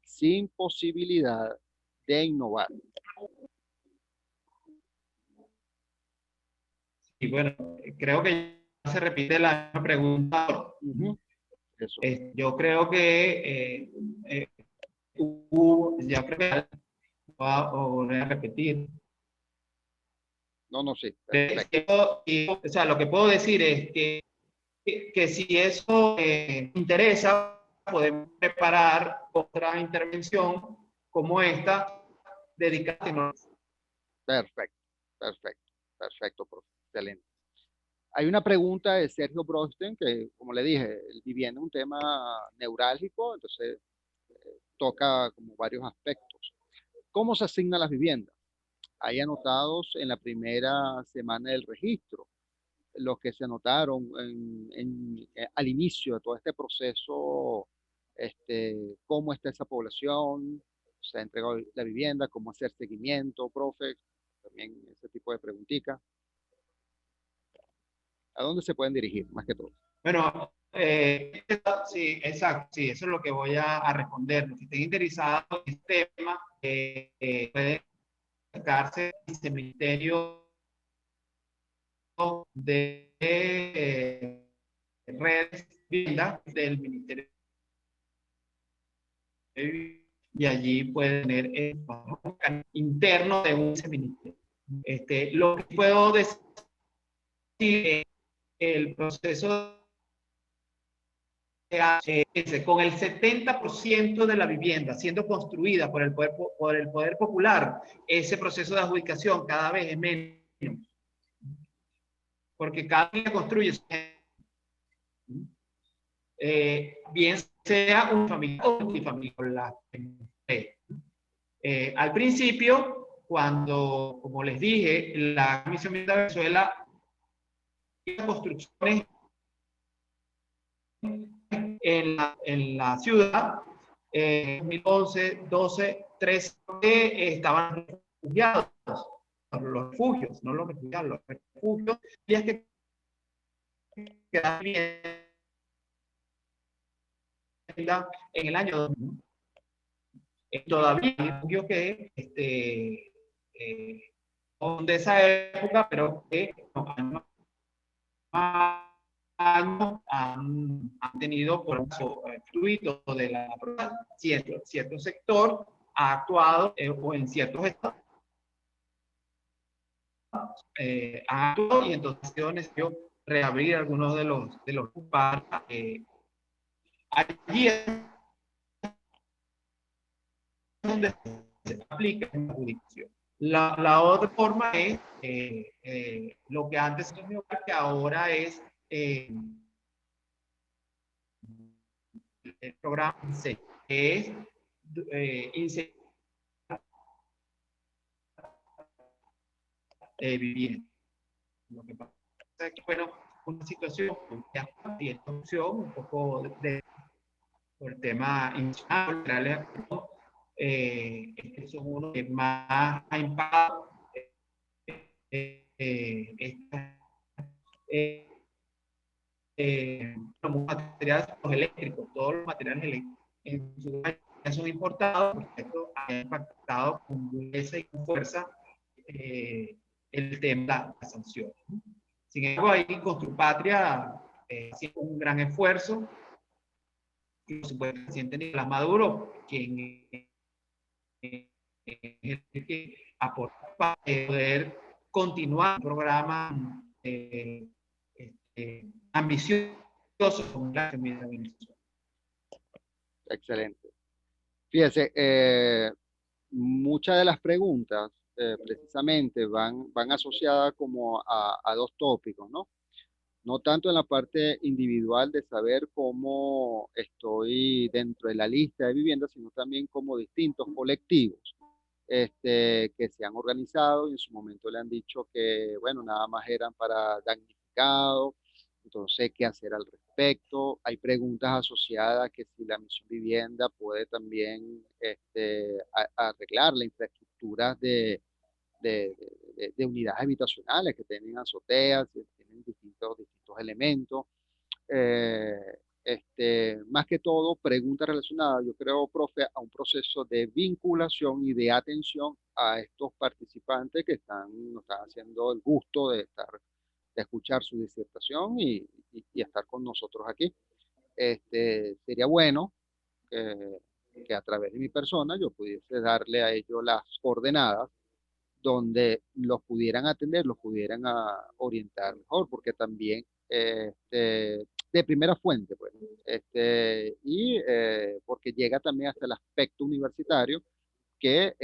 sin posibilidad de innovar. y bueno, creo que ya se repite la misma pregunta. Eso. Yo creo que ya creo que voy a volver a repetir. No, sí. O sea, lo que puedo decir es que si eso interesa, podemos preparar otra intervención como esta dedicada a tecnología. Perfecto, profe. Excelente. Hay una pregunta de Sergio Brosten que, como le dije, vivienda es un tema neurálgico, entonces toca como varios aspectos. ¿Cómo se asignan las viviendas? Hay anotados en la primera semana del registro, los que se anotaron al inicio de todo este proceso, cómo está esa población, se ha entregado la vivienda, cómo hacer seguimiento, profe, también ese tipo de preguntitas. ¿A dónde se pueden dirigir, más que todo? Bueno, sí, exacto, sí, eso es lo que voy a responder. Los que estén interesados en este tema, pueden acercarse al Ministerio de Redes Vivienda del Ministerio de Vivienda, y allí pueden tener el interno de un ministerio. Lo que puedo decir es el proceso con el 70% de la vivienda siendo construida por el poder popular, ese proceso de adjudicación cada vez es menos, porque cada día construye bien sea un familiar o multifamiliar. Al principio, cuando, como les dije, la Comisión de Venezuela construcciones en la ciudad, 2011, 12, 13, estaban refugiados, los refugios, no los refugiados, los refugios, y es que quedaban bien en el año 2000. Todavía hay refugios que son de esa época, pero que años han tenido por fluido de la cierto sector ha actuado o en ciertos estados ha actuado, y entonces ha sido necesario reabrir algunos de los para allí es donde se aplica la jurisdicción. La otra forma es lo que antes era mi hogar, que ahora es el programa INSEE, que es INSEE vivienda. Lo que pasa es que, bueno, una situación ya tiene opción un poco por el tema institucional, son unos que más ha impactado los materiales eléctricos, todos los materiales eléctricos en su mayoría son importados, porque esto ha impactado con dureza y con fuerza el tema de la sanción. Sin embargo, ahí Construpatria haciendo un gran esfuerzo, y por supuesto el presidente Nicolás Maduro, quien es el que aporta para poder continuar un programa ambicioso como la de Venezuela. Excelente. Fíjese, muchas de las preguntas precisamente van asociadas como a dos tópicos, ¿no? No tanto en la parte individual de saber cómo estoy dentro de la lista de viviendas, sino también como distintos colectivos que se han organizado y en su momento le han dicho que, bueno, nada más eran para damnificados, entonces, ¿qué hacer al respecto? Hay preguntas asociadas que si la misión vivienda puede también arreglar la infraestructura de unidades habitacionales que tienen azoteas, que tienen distintos elementos. Eh, Más que todo, preguntas relacionadas, yo creo, profe, a un proceso de vinculación y de atención a estos participantes que nos están haciendo el gusto de escuchar su disertación y estar con nosotros aquí. Sería bueno que a través de mi persona yo pudiese darle a ellos las coordenadas donde los pudieran atender, los pudieran orientar mejor, porque también de primera fuente, pues, porque llega también hasta el aspecto universitario que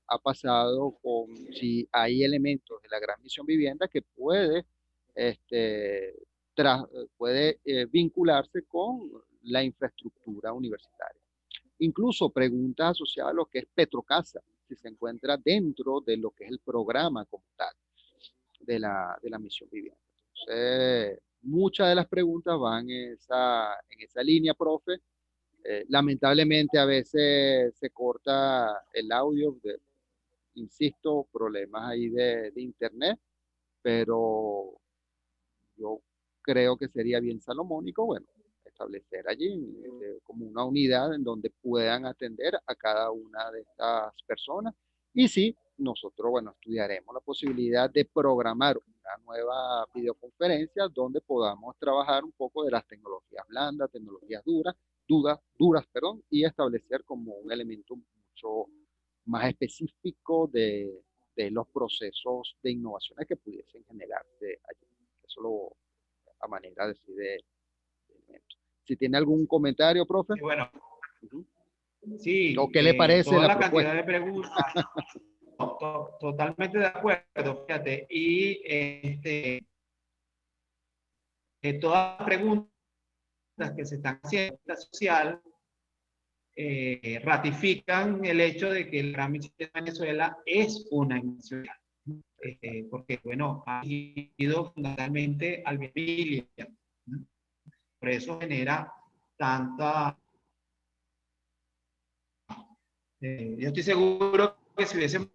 ha pasado con si hay elementos de la gran misión vivienda que este, puede vincularse con la infraestructura universitaria. Incluso preguntas asociadas a lo que es Petrocasa, si se encuentra dentro de lo que es el programa como tal de la misión vivienda. Entonces, muchas de las preguntas van en esa línea, profe. Lamentablemente a veces se corta el audio, insisto, problemas ahí de internet, pero yo creo que sería bien salomónico, bueno, establecer allí como una unidad en donde puedan atender a cada una de estas personas. Y sí, nosotros, bueno, estudiaremos la posibilidad de programar una nueva videoconferencia donde podamos trabajar un poco de las tecnologías blandas, tecnologías duras, perdón, y establecer como un elemento mucho más específico de los procesos de innovaciones que pudiesen generarse allí. Eso a manera de elemento. Si tiene algún comentario, profe. Sí, bueno, sí. ¿O qué le parece toda la propuesta? Cantidad de preguntas. Totalmente de acuerdo, fíjate. Y todas las preguntas que se están haciendo en la social ratifican el hecho de que la gran misión de Venezuela es una misión. Porque, bueno, ha ido fundamentalmente al bien. Por eso genera tanta... yo estoy seguro que si hubiésemos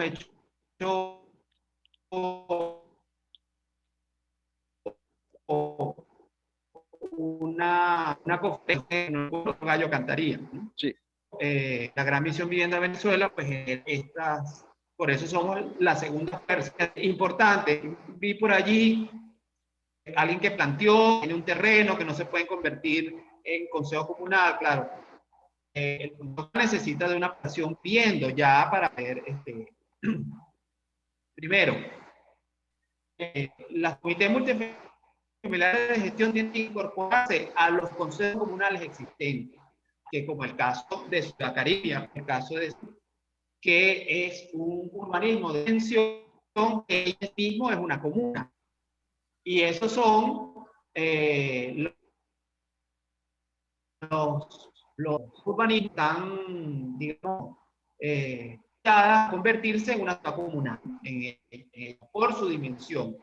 hecho una conferencia, un gallo cantaría, ¿no? Sí. La gran misión vivienda Venezuela, pues por eso somos la segunda fuerza. Importante, vi por allí alguien que planteó, tiene un terreno que no se puede convertir en consejo comunal, claro. El consejo necesita de una pasión viendo ya para ver, primero, las comités multifamiliares de gestión tienen que incorporarse a los consejos comunales existentes, que como el caso de Ciudad Caribe, el caso de que es un urbanismo de extensión, que ella mismo es una comuna. Y esos son los urbanismos tan, digamos, a convertirse en una ciudad comunal por su dimensión.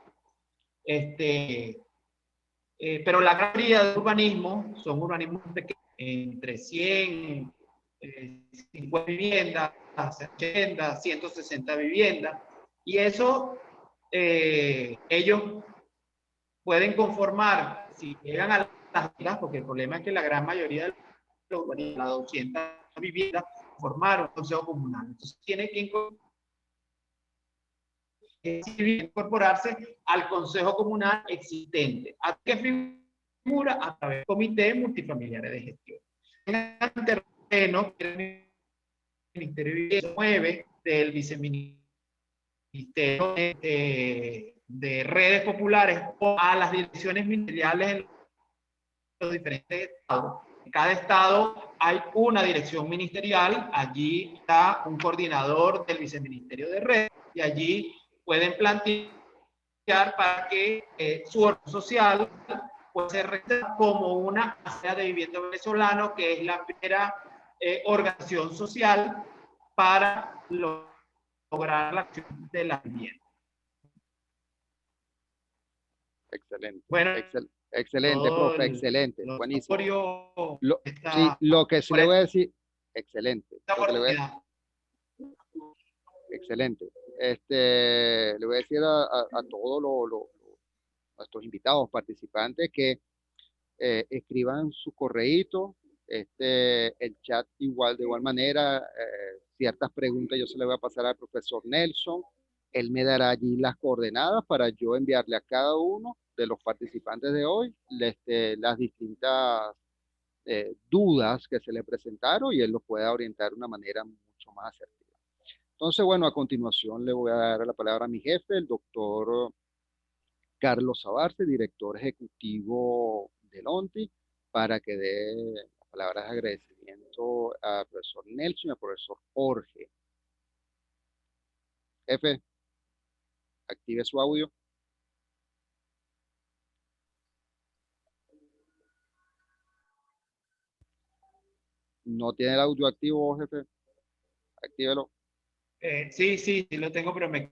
Pero la gran mayoría de urbanismos son urbanismos pequeños, entre 100, 50 viviendas, 80, 160 viviendas, y eso ellos pueden conformar, si llegan a las islas, porque el problema es que la gran mayoría de los urbanismos, las 200 viviendas, formaron un consejo comunal. Entonces tiene que incorporarse al consejo comunal existente. ¿A qué figura? A través del comité multifamiliares de gestión. En el terreno, el Ministerio de Vivienda mueve del viceministerio de redes populares a las direcciones ministeriales en los diferentes estados. En cada estado hay una dirección ministerial, allí está un coordinador del viceministerio de redes y allí pueden plantear para que su orden social pueda ser registrada como una asamblea de vivienda venezolano, que es la primera organización social para lograr la acción de la vivienda. Excelente. Bueno, excelente, profe, excelente. Buenísimo. Sí, lo que sí le voy a decir, excelente. Excelente. Le voy a decir a todos nuestros invitados, participantes, que escriban su correíto, el chat igual, de igual manera, ciertas preguntas yo se las voy a pasar al profesor Nelson, él me dará allí las coordenadas para yo enviarle a cada uno de los participantes de hoy las distintas dudas que se le presentaron y él los pueda orientar de una manera mucho más asertiva. Entonces, bueno, a continuación le voy a dar la palabra a mi jefe, el doctor Carlos Sabarce, director ejecutivo del ONTI, para que dé las palabras de agradecimiento al profesor Nelson y al profesor Jorge. Jefe, active su audio. ¿No tiene el audio activo, jefe? Actívelo. Sí, lo tengo, pero me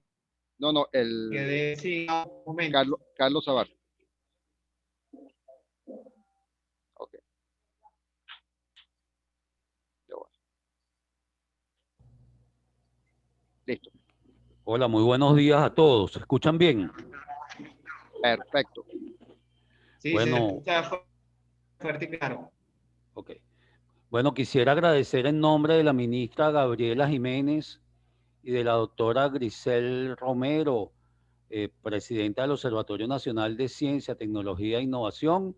quedé sin un momento. Carlos Sabarce. Ok. Listo. Hola, muy buenos días a todos. ¿Se escuchan bien? Perfecto. Sí, bueno, se escucha fuerte y claro. Ok. Bueno, quisiera agradecer en nombre de la ministra Gabriela Jiménez y de la doctora Grisel Romero, presidenta del Observatorio Nacional de Ciencia, Tecnología e Innovación,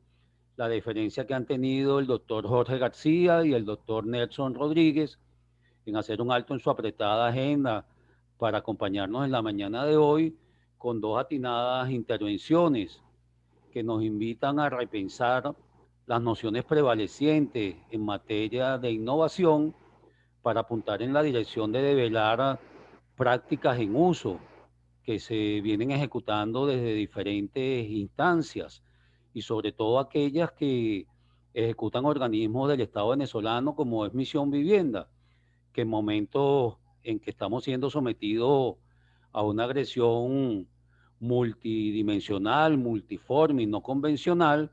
la deferencia que han tenido el doctor Jorge García y el doctor Nelson Rodríguez en hacer un alto en su apretada agenda para acompañarnos en la mañana de hoy con dos atinadas intervenciones que nos invitan a repensar las nociones prevalecientes en materia de innovación para apuntar en la dirección de develar prácticas en uso que se vienen ejecutando desde diferentes instancias y sobre todo aquellas que ejecutan organismos del Estado venezolano como es Misión Vivienda, que en momentos en que estamos siendo sometidos a una agresión multidimensional, multiforme y no convencional,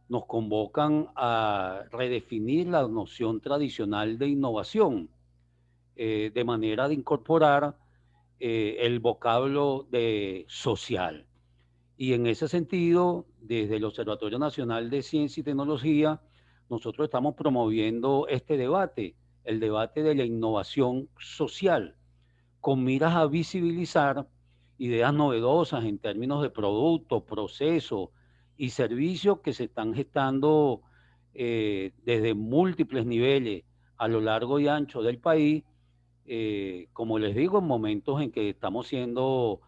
nos convocan a redefinir la noción tradicional de innovación, de manera de incorporar el vocablo de social. Y en ese sentido, desde el Observatorio Nacional de Ciencia y Tecnología, nosotros estamos promoviendo este debate, el debate de la innovación social, con miras a visibilizar ideas novedosas en términos de productos, procesos y servicios que se están gestando desde múltiples niveles a lo largo y ancho del país, como les digo, en momentos en que estamos siendo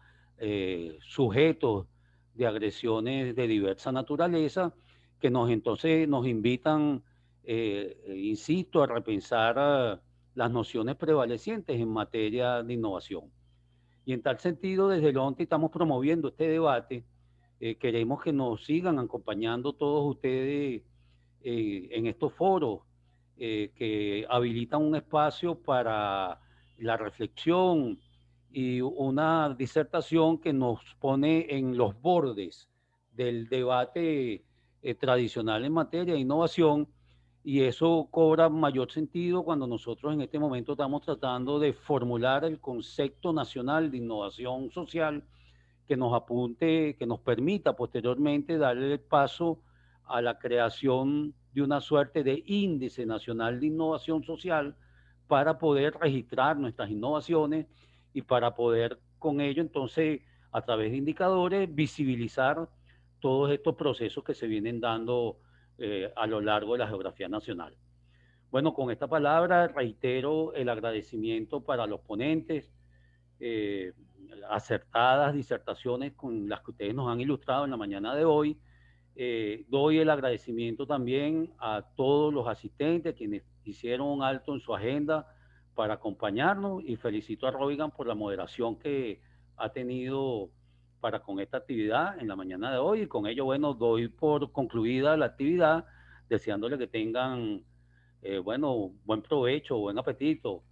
sujetos de agresiones de diversa naturaleza, que entonces nos invitan, insisto, a repensar las nociones prevalecientes en materia de innovación. Y en tal sentido, desde el ONTI estamos promoviendo este debate. Queremos que nos sigan acompañando todos ustedes en estos foros que habilitan un espacio para la reflexión y una disertación que nos pone en los bordes del debate tradicional en materia de innovación, y eso cobra mayor sentido cuando nosotros en este momento estamos tratando de formular el concepto nacional de innovación social que nos apunte, que nos permita posteriormente darle el paso a la creación de una suerte de índice nacional de innovación social para poder registrar nuestras innovaciones y para poder con ello entonces a través de indicadores visibilizar todos estos procesos que se vienen dando a lo largo de la geografía nacional. Bueno, con esta palabra reitero el agradecimiento para los ponentes, eh, acertadas disertaciones con las que ustedes nos han ilustrado en la mañana de hoy. Doy el agradecimiento también a todos los asistentes, quienes hicieron un alto en su agenda para acompañarnos, y felicito a Robigan por la moderación que ha tenido para con esta actividad en la mañana de hoy, y con ello, bueno, doy por concluida la actividad, deseándole que tengan, bueno, buen provecho, buen apetito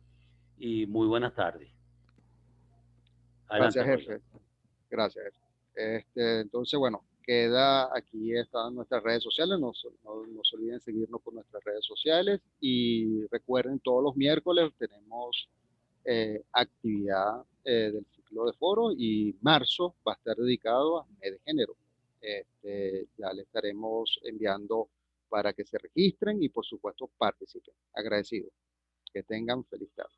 y muy buenas tardes. Adelante, Gracias, Robigan. jefe. Gracias, jefe. Entonces, bueno, queda aquí están nuestras redes sociales. No se olviden seguirnos por nuestras redes sociales y recuerden, todos los miércoles tenemos actividad del ciclo de foro, y marzo va a estar dedicado a mes de género. Ya le estaremos enviando para que se registren y por supuesto participen. Agradecido. Que tengan feliz tarde.